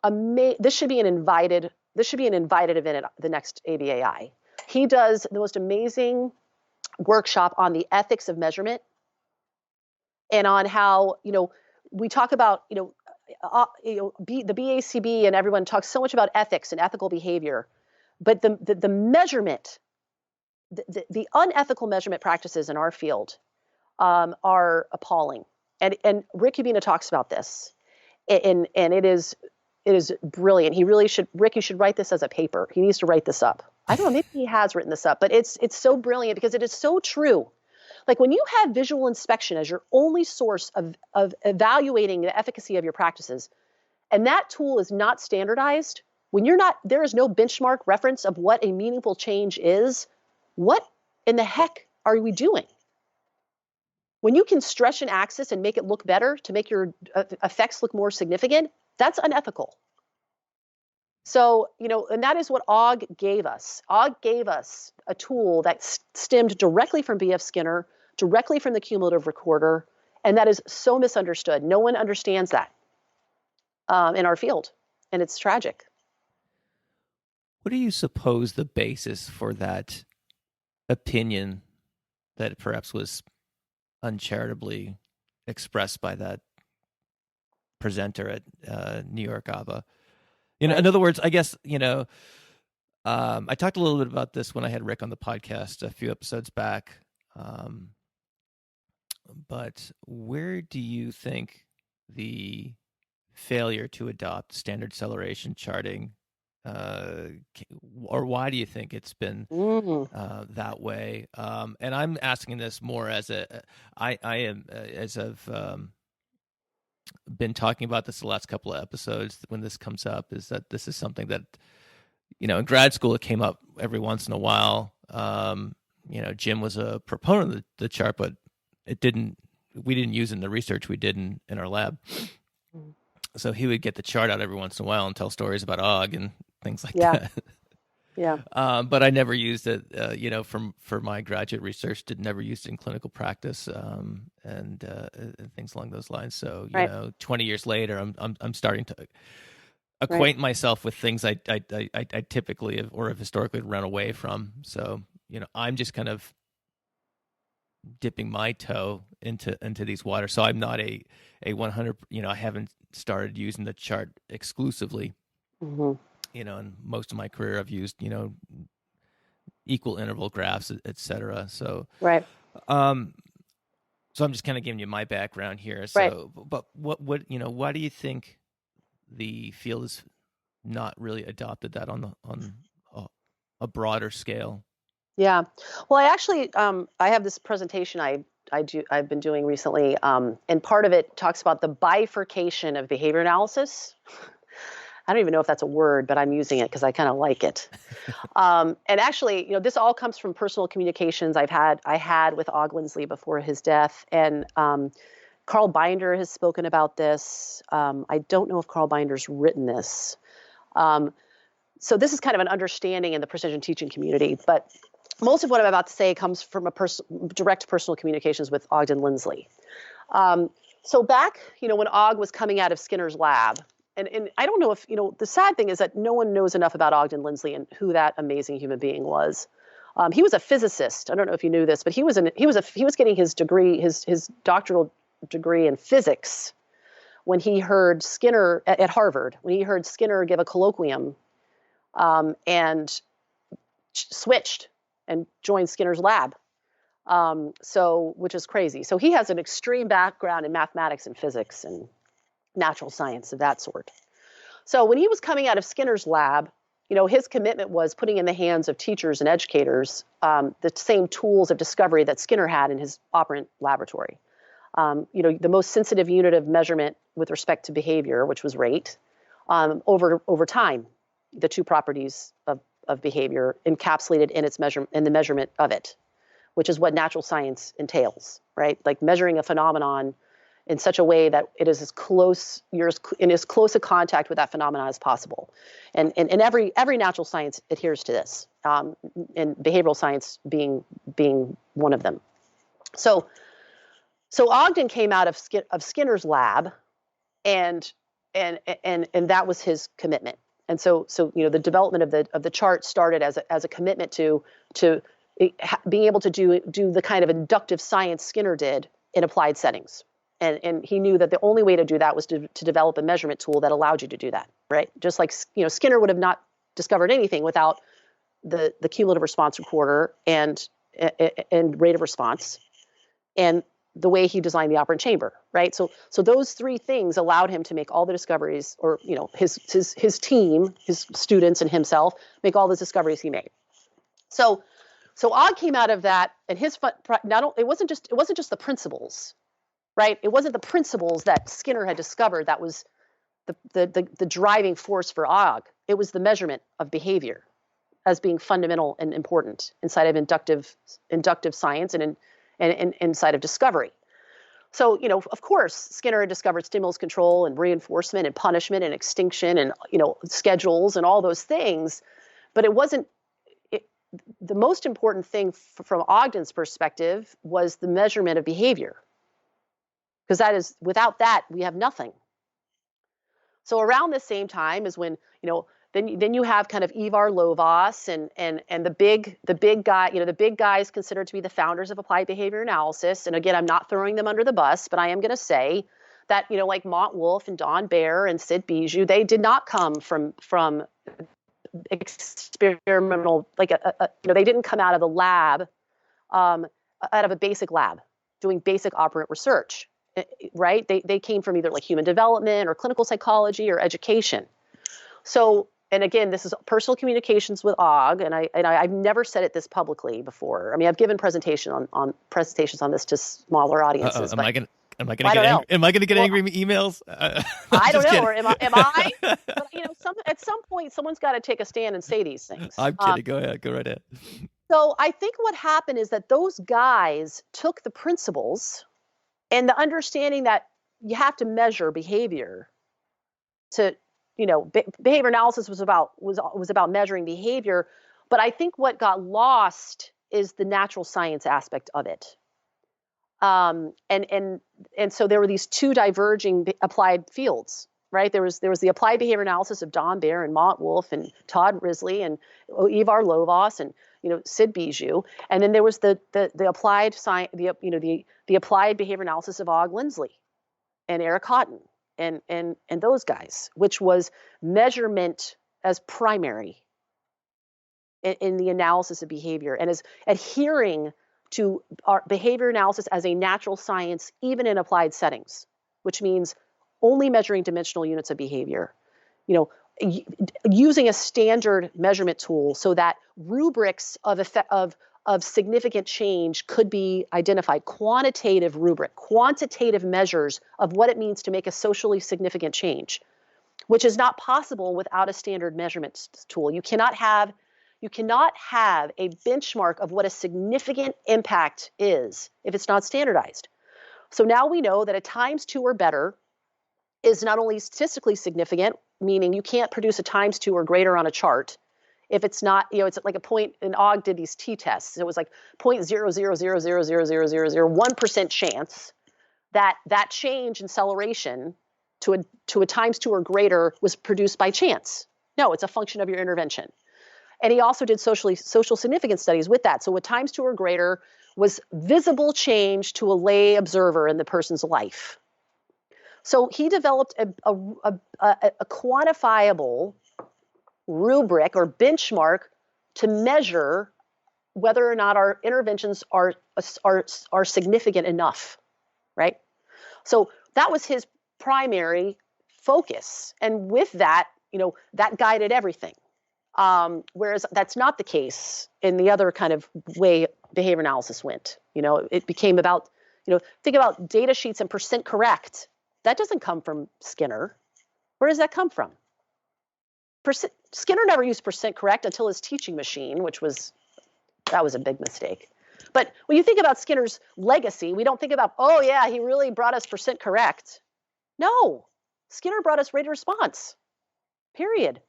amazing. This should be an invited event at the next ABAI. He does the most amazing workshop on the ethics of measurement and on how we talk about the BACB, and everyone talks so much about ethics and ethical behavior, but the measurement, the unethical measurement practices in our field are appalling. And Rick Cabina talks about this, and it is brilliant. Rick, you should write this as a paper. He needs to write this up. I don't know, maybe he has written this up, but it's so brilliant because it is so true. Like when you have visual inspection as your only source of evaluating the efficacy of your practices, and that tool is not standardized, when there is no benchmark reference of what a meaningful change is, what in the heck are we doing? When you can stretch an axis and make it look better to make your effects look more significant, that's unethical. So, and that is what OG gave us. OG gave us a tool that stemmed directly from B.F. Skinner, directly from the cumulative recorder, and that is so misunderstood. No one understands that in our field, and it's tragic. What do you suppose the basis for that opinion that perhaps was uncharitably expressed by that presenter at New York ABA? In other words, I guess, I talked a little bit about this when I had Rick on the podcast a few episodes back. But where do you think the failure to adopt standard acceleration charting, or why do you think it's been that way? And I'm asking this more as I've been talking about this the last couple of episodes when this comes up, is that this is something that, in grad school, it came up every once in a while. Jim was a proponent of the chart, but we didn't use it in the research we did in our lab. So he would get the chart out every once in a while and tell stories about OG and things like that. Yeah. But I never used it, for my graduate research, never used it in clinical practice, and things along those lines. So, 20 years later, I'm starting to acquaint myself with things I typically have historically run away from. So, I'm just kind of dipping my toe into these waters. So I'm not a 100, I haven't started using the chart exclusively. Mm-hmm. In most of my career, I've used, equal interval graphs, et cetera. So, right. So I'm just kind of giving you my background here. So, but what, why do you think the field has not really adopted that on a broader scale? Yeah. Well, I actually, I have this presentation I've been doing recently, and part of it talks about the bifurcation of behavior analysis. I don't even know if that's a word, but I'm using it because I kind of like it. And actually, this all comes from personal communications I had with Og Lindsley before his death. And Carl Binder has spoken about this. I don't know if Carl Binder's written this. So this is kind of an understanding in the precision teaching community. But most of what I'm about to say comes from direct personal communications with Ogden Lindsley. So back, when Og was coming out of Skinner's lab, and I don't know if, the sad thing is that no one knows enough about Ogden Lindsley and who that amazing human being was. He was a physicist. I don't know if you knew this, but he was getting his degree, his doctoral degree in physics when he heard Skinner at Harvard, when he heard Skinner give a colloquium, and switched and joined Skinner's lab. Which is crazy. So he has an extreme background in mathematics and physics and natural science of that sort. So when he was coming out of Skinner's lab, his commitment was putting in the hands of teachers and educators the same tools of discovery that Skinner had in his operant laboratory. The most sensitive unit of measurement with respect to behavior, which was rate, over time, the two properties of behavior encapsulated in the measurement of it, which is what natural science entails, right? Like measuring a phenomenon in such a way that it is you're in as close a contact with that phenomenon as possible. And every natural science adheres to this, and behavioral science being one of them. So Ogden came out of Skinner's lab, and that was his commitment. And so the development of the chart started as a commitment to being able to do the kind of inductive science Skinner did in applied settings. And he knew that the only way to do that was to develop a measurement tool that allowed you to do that, right? Just like, Skinner would have not discovered anything without the cumulative response recorder and rate of response and the way he designed the operant chamber, right? So those three things allowed him to make all the discoveries, or his team, his students and himself make all the discoveries he made. So So Ogg came out of that, and it wasn't just the principles, right? It wasn't the principles that Skinner had discovered that was the driving force for Ogg. It was the measurement of behavior as being fundamental and important inside of inductive science and inside of discovery. So, of course, Skinner had discovered stimulus control and reinforcement and punishment and extinction and, schedules and all those things. But it wasn't, the most important thing from Ogden's perspective was the measurement of behavior. Because without that, we have nothing. So around the same time is when, then you have kind of Ivar Lovaas and the big guy, the big guys considered to be the founders of applied behavior analysis. And again, I'm not throwing them under the bus, but I am going to say that, like Mont Wolf and Don Baer and Sid Bijou, they did not come from experimental, they didn't come out of a lab, out of a basic lab doing basic operant research, right? They came from either like human development or clinical psychology or education. So, and again, this is personal communications with Ogg, and I've never said it this publicly before. I mean, I've given presentations on this to smaller audiences. Am I going to get angry emails? I don't know. Or am I? But, at some point, someone's got to take a stand and say these things. I'm kidding. Go ahead. Go right ahead. So I think what happened is that those guys took the principles and the understanding that you have to measure behavior to. Behavior analysis was about measuring behavior, but I think what got lost is the natural science aspect of it. And so there were these two diverging applied fields, right? There was the applied behavior analysis of Don Baer and Mont Wolf and Todd Risley and Ivar Lovaas and Sid Bijou, and then there was the applied science, the applied behavior analysis of Ogg Lindsley and Eric Houghton. And those guys, which was measurement as primary in the analysis of behavior and as adhering to our behavior analysis as a natural science, even in applied settings, which means only measuring dimensional units of behavior, using a standard measurement tool so that rubrics of significant change could be identified, quantitative measures of what it means to make a socially significant change, which is not possible without a standard measurement tool. You cannot have a benchmark of what a significant impact is if it's not standardized. So now we know that a ×2 or better is not only statistically significant, meaning you can't produce a ×2 or greater on a chart, if it's not, it's like a point, and Ogg did these t-tests. It was like 0.000000001% chance that change in acceleration to a ×2 or greater was produced by chance. No, it's a function of your intervention. And he also did social significance studies with that. So a ×2 or greater was visible change to a lay observer in the person's life. So he developed a quantifiable rubric or benchmark to measure whether or not our interventions are significant enough, right? So that was his primary focus, and with that, that guided everything. Whereas that's not the case in the other kind of way behavior analysis went. It became about, think about data sheets and percent correct. That doesn't come from Skinner. Where does that come from? Skinner never used percent correct until his teaching machine, that was a big mistake. But when you think about Skinner's legacy, we don't think about, oh yeah, he really brought us percent correct. No, Skinner brought us rate of response, period.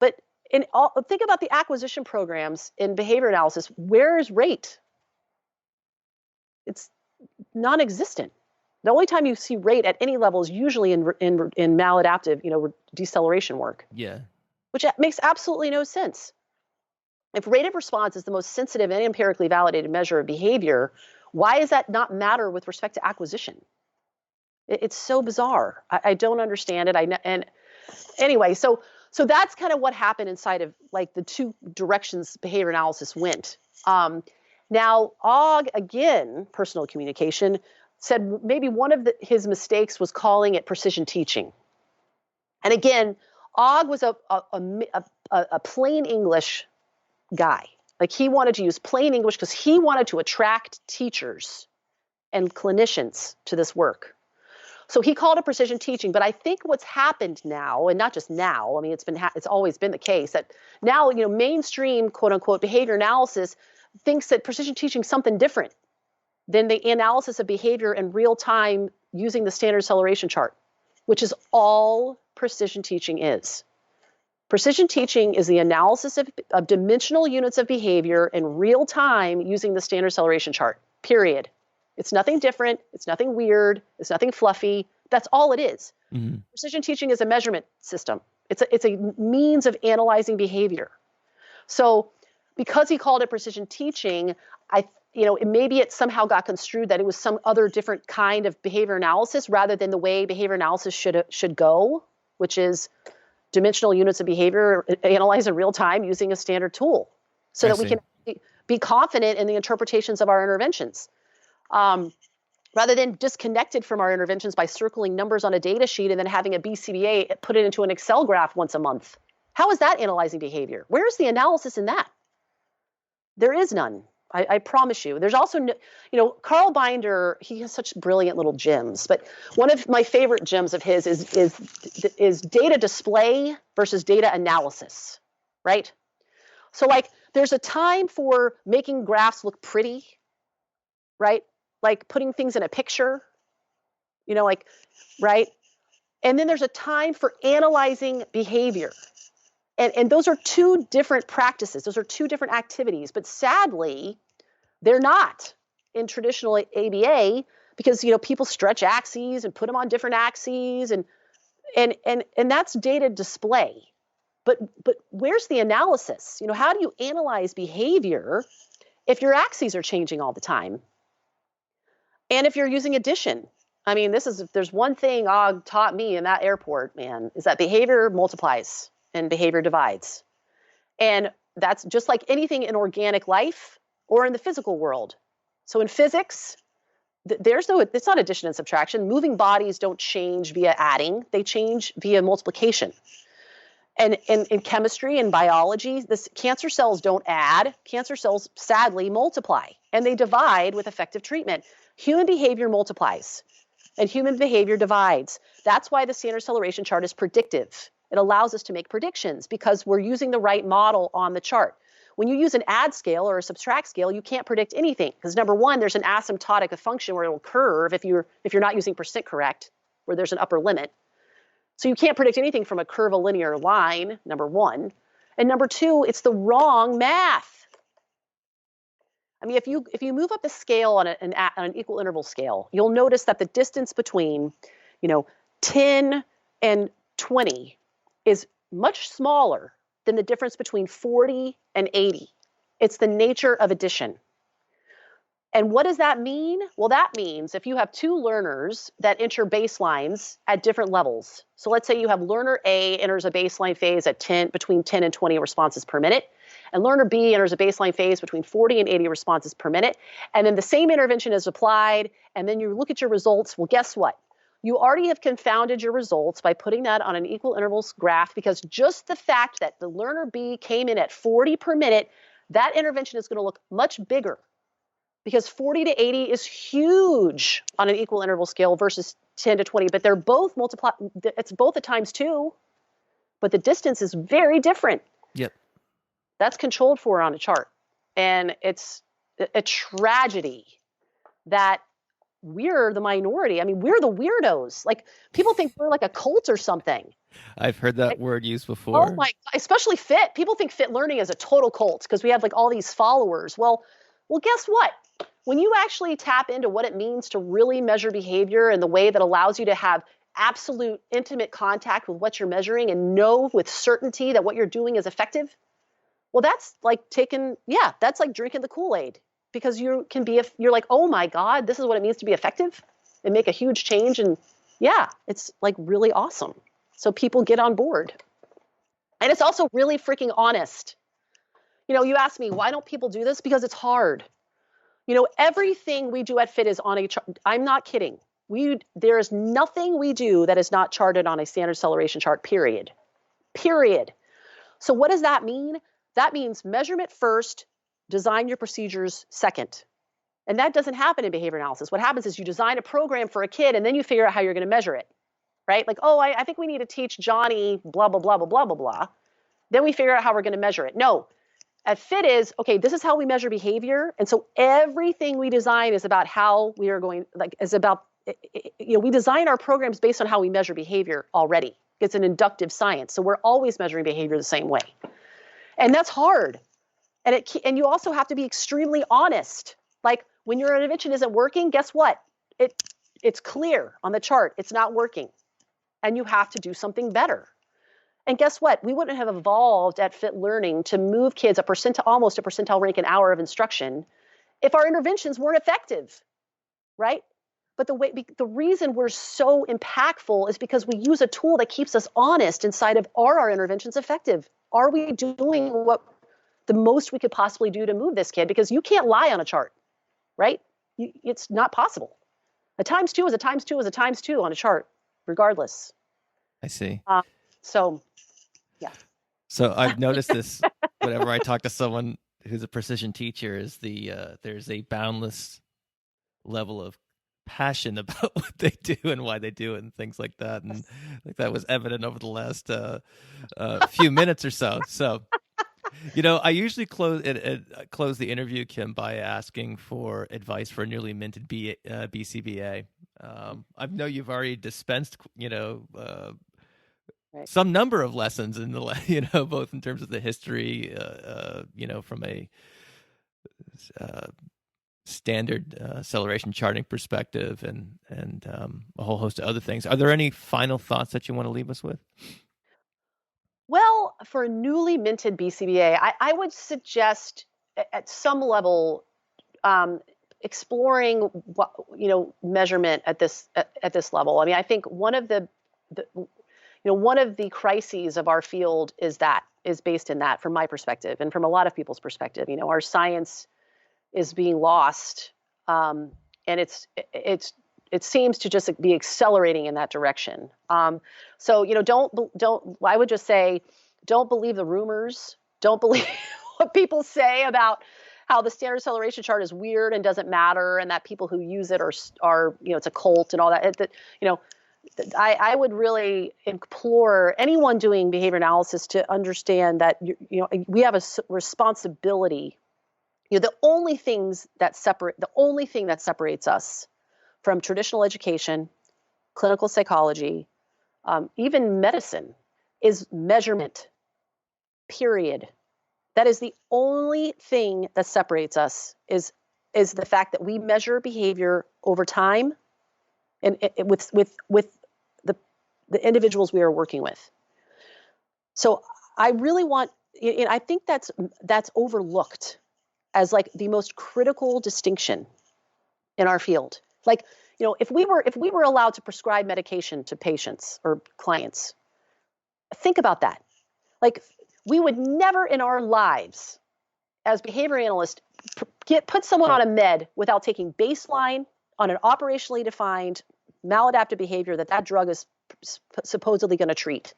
But think about the acquisition programs in behavior analysis. Where is rate? It's non-existent. The only time you see rate at any level is usually in maladaptive, deceleration work. Yeah. Which makes absolutely no sense. If rate of response is the most sensitive and empirically validated measure of behavior, why does that not matter with respect to acquisition? It's so bizarre. I don't understand it. And anyway, so that's kind of what happened inside of like the two directions behavior analysis went. Now, Ogg, again, personal communication, said maybe one of his mistakes was calling it precision teaching. And again, Ogg was a plain English guy. Like he wanted to use plain English because he wanted to attract teachers and clinicians to this work. So he called it precision teaching. But I think what's happened now, and not just now, I mean, it's always been the case that now, mainstream quote unquote behavior analysis thinks that precision teaching is something different than the analysis of behavior in real time using the standard acceleration chart, which is all precision teaching is. Precision teaching is the analysis of dimensional units of behavior in real time using the standard acceleration chart, period. It's nothing different. It's nothing weird. It's nothing fluffy. That's all it is. Mm-hmm. Precision teaching is a measurement system. It's a means of analyzing behavior. So because he called it precision teaching, maybe it somehow got construed that it was some other different kind of behavior analysis rather than the way behavior analysis should go, which is dimensional units of behavior analyzed in real time using a standard tool so that we can be confident in the interpretations of our interventions. Rather than disconnected from our interventions by circling numbers on a data sheet and then having a BCBA put it into an Excel graph once a month. How is that analyzing behavior? Where's the analysis in that? There is none. I promise you. There's also, Carl Binder, he has such brilliant little gems, but one of my favorite gems of his is data display versus data analysis, right? So like there's a time for making graphs look pretty, right? Like putting things in a picture, right? And then there's a time for analyzing behavior. And those are two different practices. Those are two different activities. But sadly, they're not in traditional ABA because, people stretch axes and put them on different axes. And that's data display. But where's the analysis? How do you analyze behavior if your axes are changing all the time? And if you're using addition? I mean, if there's one thing Og taught me in that airport, man, is that behavior multiplies and behavior divides. And that's just like anything in organic life or in the physical world. So in physics, it's not addition and subtraction. Moving bodies don't change via adding, they change via multiplication. And in chemistry and biology, cancer cells don't add, cancer cells sadly multiply, and they divide with effective treatment. Human behavior multiplies, and human behavior divides. That's why the standard acceleration chart is predictive. It allows us to make predictions because we're using the right model on the chart. When you use an add scale or a subtract scale, you can't predict anything because number one, there's an asymptotic function where it'll curve if you're not using percent correct, where there's an upper limit. So you can't predict anything from a curvilinear line, number one. And number two, it's the wrong math. I mean, if you move up the scale on an equal interval scale, you'll notice that the distance between, 10 and 20 is much smaller than the difference between 40 and 80. It's the nature of addition. And what does that mean? Well, that means if you have two learners that enter baselines at different levels. So let's say you have learner A enters a baseline phase at between 10 and 20 responses per minute, and learner B enters a baseline phase between 40 and 80 responses per minute, and then the same intervention is applied, and then you look at your results. Well, guess what? You already have confounded your results by putting that on an equal intervals graph because just the fact that the learner B came in at 40 per minute, that intervention is going to look much bigger because 40 to 80 is huge on an equal interval scale versus 10 to 20, but they're both it's both at times 2, but the distance is very different. Yep. That's controlled for on a chart. And it's a tragedy that we're the minority. I mean, we're the weirdos. Like people think we're like a cult or something. I've heard that word used before. Oh my, especially fit. People think fit learning is a total cult because we have like all these followers. Well, guess what? When you actually tap into what it means to really measure behavior in the way that allows you to have absolute intimate contact with what you're measuring and know with certainty that what you're doing is effective, well, that's like that's like drinking the Kool-Aid because you're like, oh my God, this is what it means to be effective and make a huge change. And yeah, it's like really awesome. So people get on board. And it's also really freaking honest. You ask me, why don't people do this? Because it's hard. Everything we do at FIT is on a chart. I'm not kidding. There is nothing we do that is not charted on a standard acceleration chart, period. So what does that mean? That means measurement first, design your procedures second. And that doesn't happen in behavior analysis. What happens is you design a program for a kid and then you figure out how you're going to measure it, right? Like, oh, I think we need to teach Johnny blah, blah, blah, blah, blah, blah, blah. Then we figure out how we're going to measure it. No, at FIT is, okay, this is how we measure behavior. And so everything we design is about how we are going, like, is about, we design our programs based on how we measure behavior already. It's an inductive science. So we're always measuring behavior the same way. And that's hard. And you also have to be extremely honest. Like, when your intervention isn't working, guess what? It's clear on the chart. It's not working. And you have to do something better. And guess what? We wouldn't have evolved at Fit Learning to move kids almost a percentile rank an hour of instruction if our interventions weren't effective, right? But the reason we're so impactful is because we use a tool that keeps us honest inside of, are our interventions effective? Are we doing what the most we could possibly do to move this kid? Because you can't lie on a chart, right? It's not possible. A times 2 is a times 2 is a times 2 on a chart, regardless. I see. So, yeah. So I've noticed this whenever I talk to someone who's a precision teacher, is there's a boundless level of passion about what they do and why they do it and things like that. And like that was evident over the last few minutes or so. So, I usually close the interview, Kim, by asking for advice for a newly minted BCBA. I know you've already dispensed, Right. some number of lessons in the, both in terms of the history, from a standard acceleration charting perspective and a whole host of other things. Are there any final thoughts that you want to leave us with? Well, for a newly minted BCBA, I would suggest at some level exploring what, measurement at this level. I mean, I think one of the crises of our field is based in that, from my perspective and from a lot of people's perspective. Our science is being lost, and it seems to just be accelerating in that direction. So, I would just say, don't believe the rumors. Don't believe what people say about how the standard acceleration chart is weird and doesn't matter, and that people who use it are it's a cult and all that. I would really implore anyone doing behavior analysis to understand that we have a responsibility. The only thing that separates us from traditional education, clinical psychology, even medicine, is measurement. Period. That is the only thing that separates us, is the fact that we measure behavior over time, and with the individuals we are working with. So I really I think that's overlooked as like the most critical distinction in our field. Like, if we were allowed to prescribe medication to patients or clients, think about that. Like, we would never in our lives as behavior analysts put someone on a med without taking baseline on an operationally defined maladaptive behavior that drug is supposedly going to treat.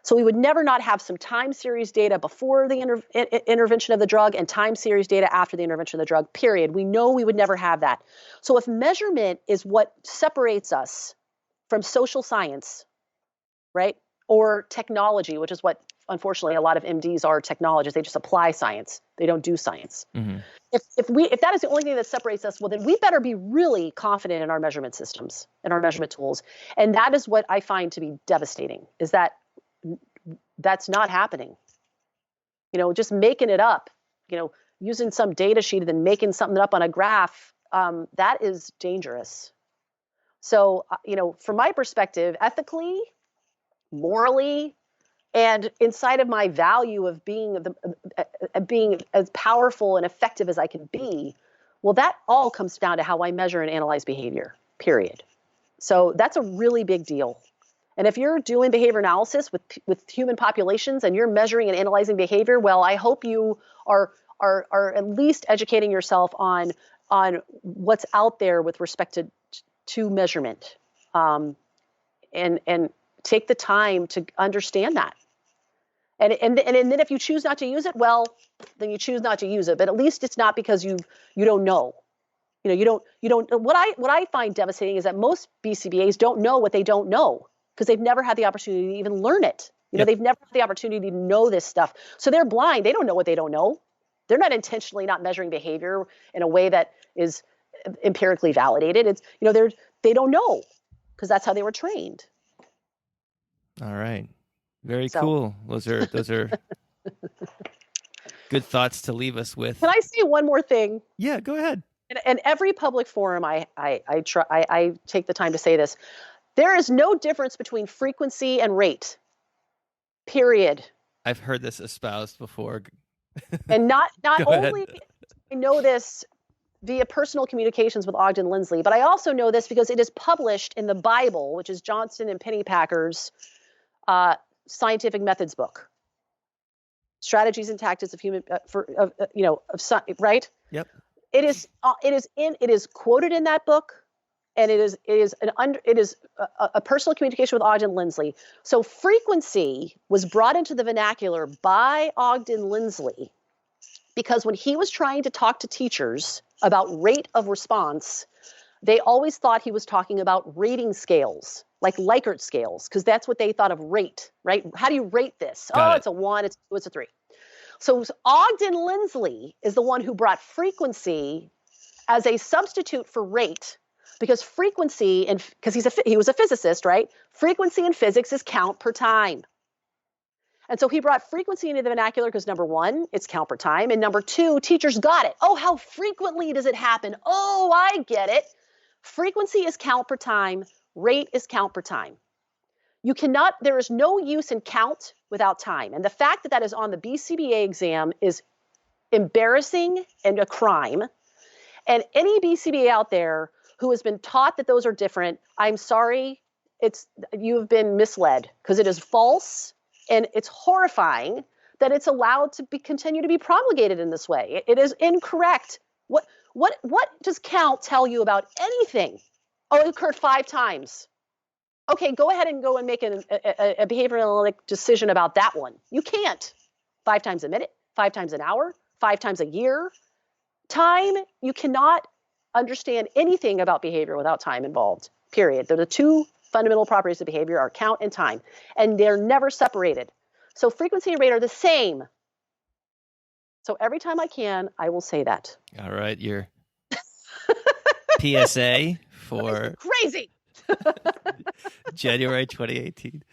So we would never not have some time series data before the intervention of the drug and time series data after the intervention of the drug, period. We know we would never have that. So if measurement is what separates us from social science, right, or technology, which is what, unfortunately, a lot of MDs are technologists. They just apply science. They don't do science. Mm-hmm. If that is the only thing that separates us, well, then we better be really confident in our measurement systems and our measurement tools. And that is what I find to be devastating, is that that's not happening. Just making it up, using some data sheet and then making something up on a graph, that is dangerous. So, from my perspective, ethically, morally, and inside of my value of being as powerful and effective as I can be, well, that all comes down to how I measure and analyze behavior, period. So that's a really big deal. And if you're doing behavior analysis with human populations and you're measuring and analyzing behavior, well, I hope you are at least educating yourself on what's out there with respect to measurement, and take the time to understand that. And then if you choose not to use it, well, then you choose not to use it. But at least it's not because you don't know. You don't. What I find devastating is that most BCBAs don't know what they don't know because they've never had the opportunity to even learn it. They've never had the opportunity to know this stuff. So they're blind. They don't know what they don't know. They're not intentionally not measuring behavior in a way that is empirically validated. It's they don't know because that's how they were trained. All right. Very cool. Those are good thoughts to leave us with. Can I say one more thing? Yeah, go ahead. And every public forum I take the time to say this. There is no difference between frequency and rate. Period. I've heard this espoused before. And not only I know this via personal communications with Ogden Lindsley, but I also know this because it is published in the Bible, which is Johnston and Pennypacker's scientific methods book, strategies and tactics of human right. Yep. It is quoted in that book, and it is a personal communication with Ogden Lindsley. So frequency was brought into the vernacular by Ogden Lindsley because when he was trying to talk to teachers about rate of response, they always thought he was talking about rating scales, like Likert scales, because that's what they thought of rate, right? How do you rate this? It's a 1, it's a 2, it's a 3. So Ogden Lindsley is the one who brought frequency as a substitute for rate, because frequency, and because he was a physicist, right? Frequency in physics is count per time. And so he brought frequency into the vernacular because number one, it's count per time. And number two, teachers got it. Oh, how frequently does it happen? Oh, I get it. Frequency is count per time. Rate is count per time. There is no use in count without time. And the fact that that is on the BCBA exam is embarrassing and a crime. And any BCBA out there who has been taught that those are different, I'm sorry, you've been misled because it is false. And it's horrifying that it's allowed to continue to be promulgated in this way. It is incorrect. What does count tell you about anything? Oh, it occurred 5 times. Okay, go ahead and go and make a behavioral analytic decision about that one. You can't. 5 times a minute, 5 times an hour, 5 times a year. Time, you cannot understand anything about behavior without time involved, period. They're the two fundamental properties of behavior are count and time, and they're never separated. So frequency and rate are the same. So every time I can, I will say that. All right, your PSA for crazy January 2018.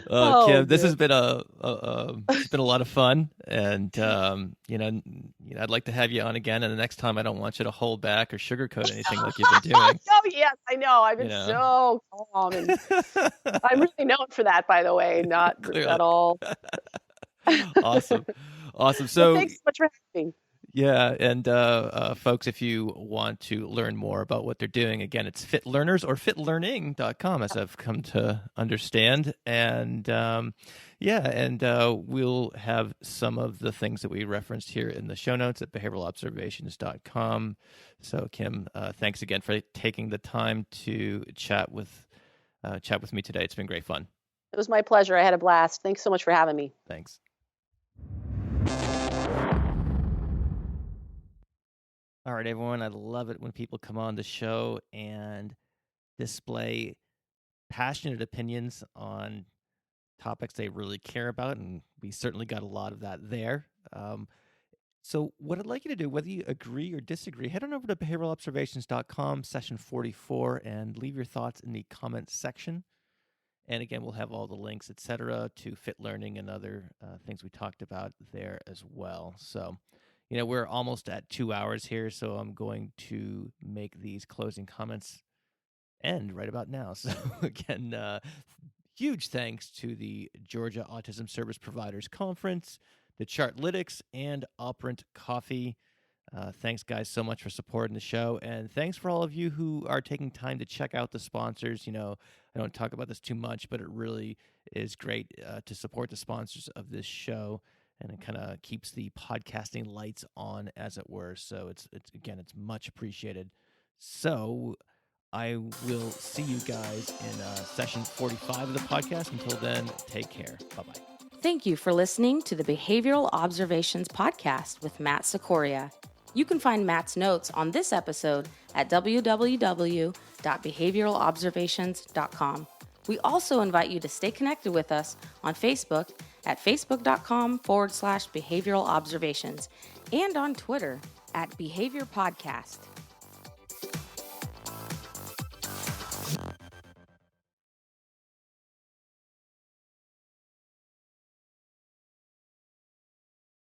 Kim, this has been it's been a lot of fun, and I'd like to have you on again. And the next time, I don't want you to hold back or sugarcoat anything like you've been doing. Oh yes, I know. I've been so calm, and I'm really known for that, by the way. Not at all. Awesome. So thanks so much for having me. Yeah, and folks, if you want to learn more about what they're doing, again, it's FitLearners or fitlearning.com, as I've come to understand. And we'll have some of the things that we referenced here in the show notes at behavioralobservations.com. So, Kim, thanks again for taking the time to chat with me today. It's been great fun. It was my pleasure. I had a blast. Thanks so much for having me. Thanks. All right, everyone. I love it when people come on the show and display passionate opinions on topics they really care about, and we certainly got a lot of that there. So what I'd like you to do, whether you agree or disagree, head on over to behavioralobservations.com, session 44, and leave your thoughts in the comments section. And again, we'll have all the links, etc., to Fit Learning and other things we talked about there as well. So we're almost at 2 hours here, so I'm going to make these closing comments end right about now. So again, huge thanks to the Georgia Autism Service Providers Conference, the Chartlytics, and Operant Coffee. Thanks, guys, so much for supporting the show. And thanks for all of you who are taking time to check out the sponsors. I don't talk about this too much, but it really is great to support the sponsors of this show. And it kind of keeps the podcasting lights on, as it were. So it's much appreciated. So I will see you guys in session 45 of the podcast. Until then, take care. Bye-bye. Thank you for listening to the Behavioral Observations Podcast with Matt Sikoria. You can find Matt's notes on this episode at www.behavioralobservations.com. We also invite you to stay connected with us on Facebook at facebook.com/behavioral observations and on Twitter at Behavior Podcast.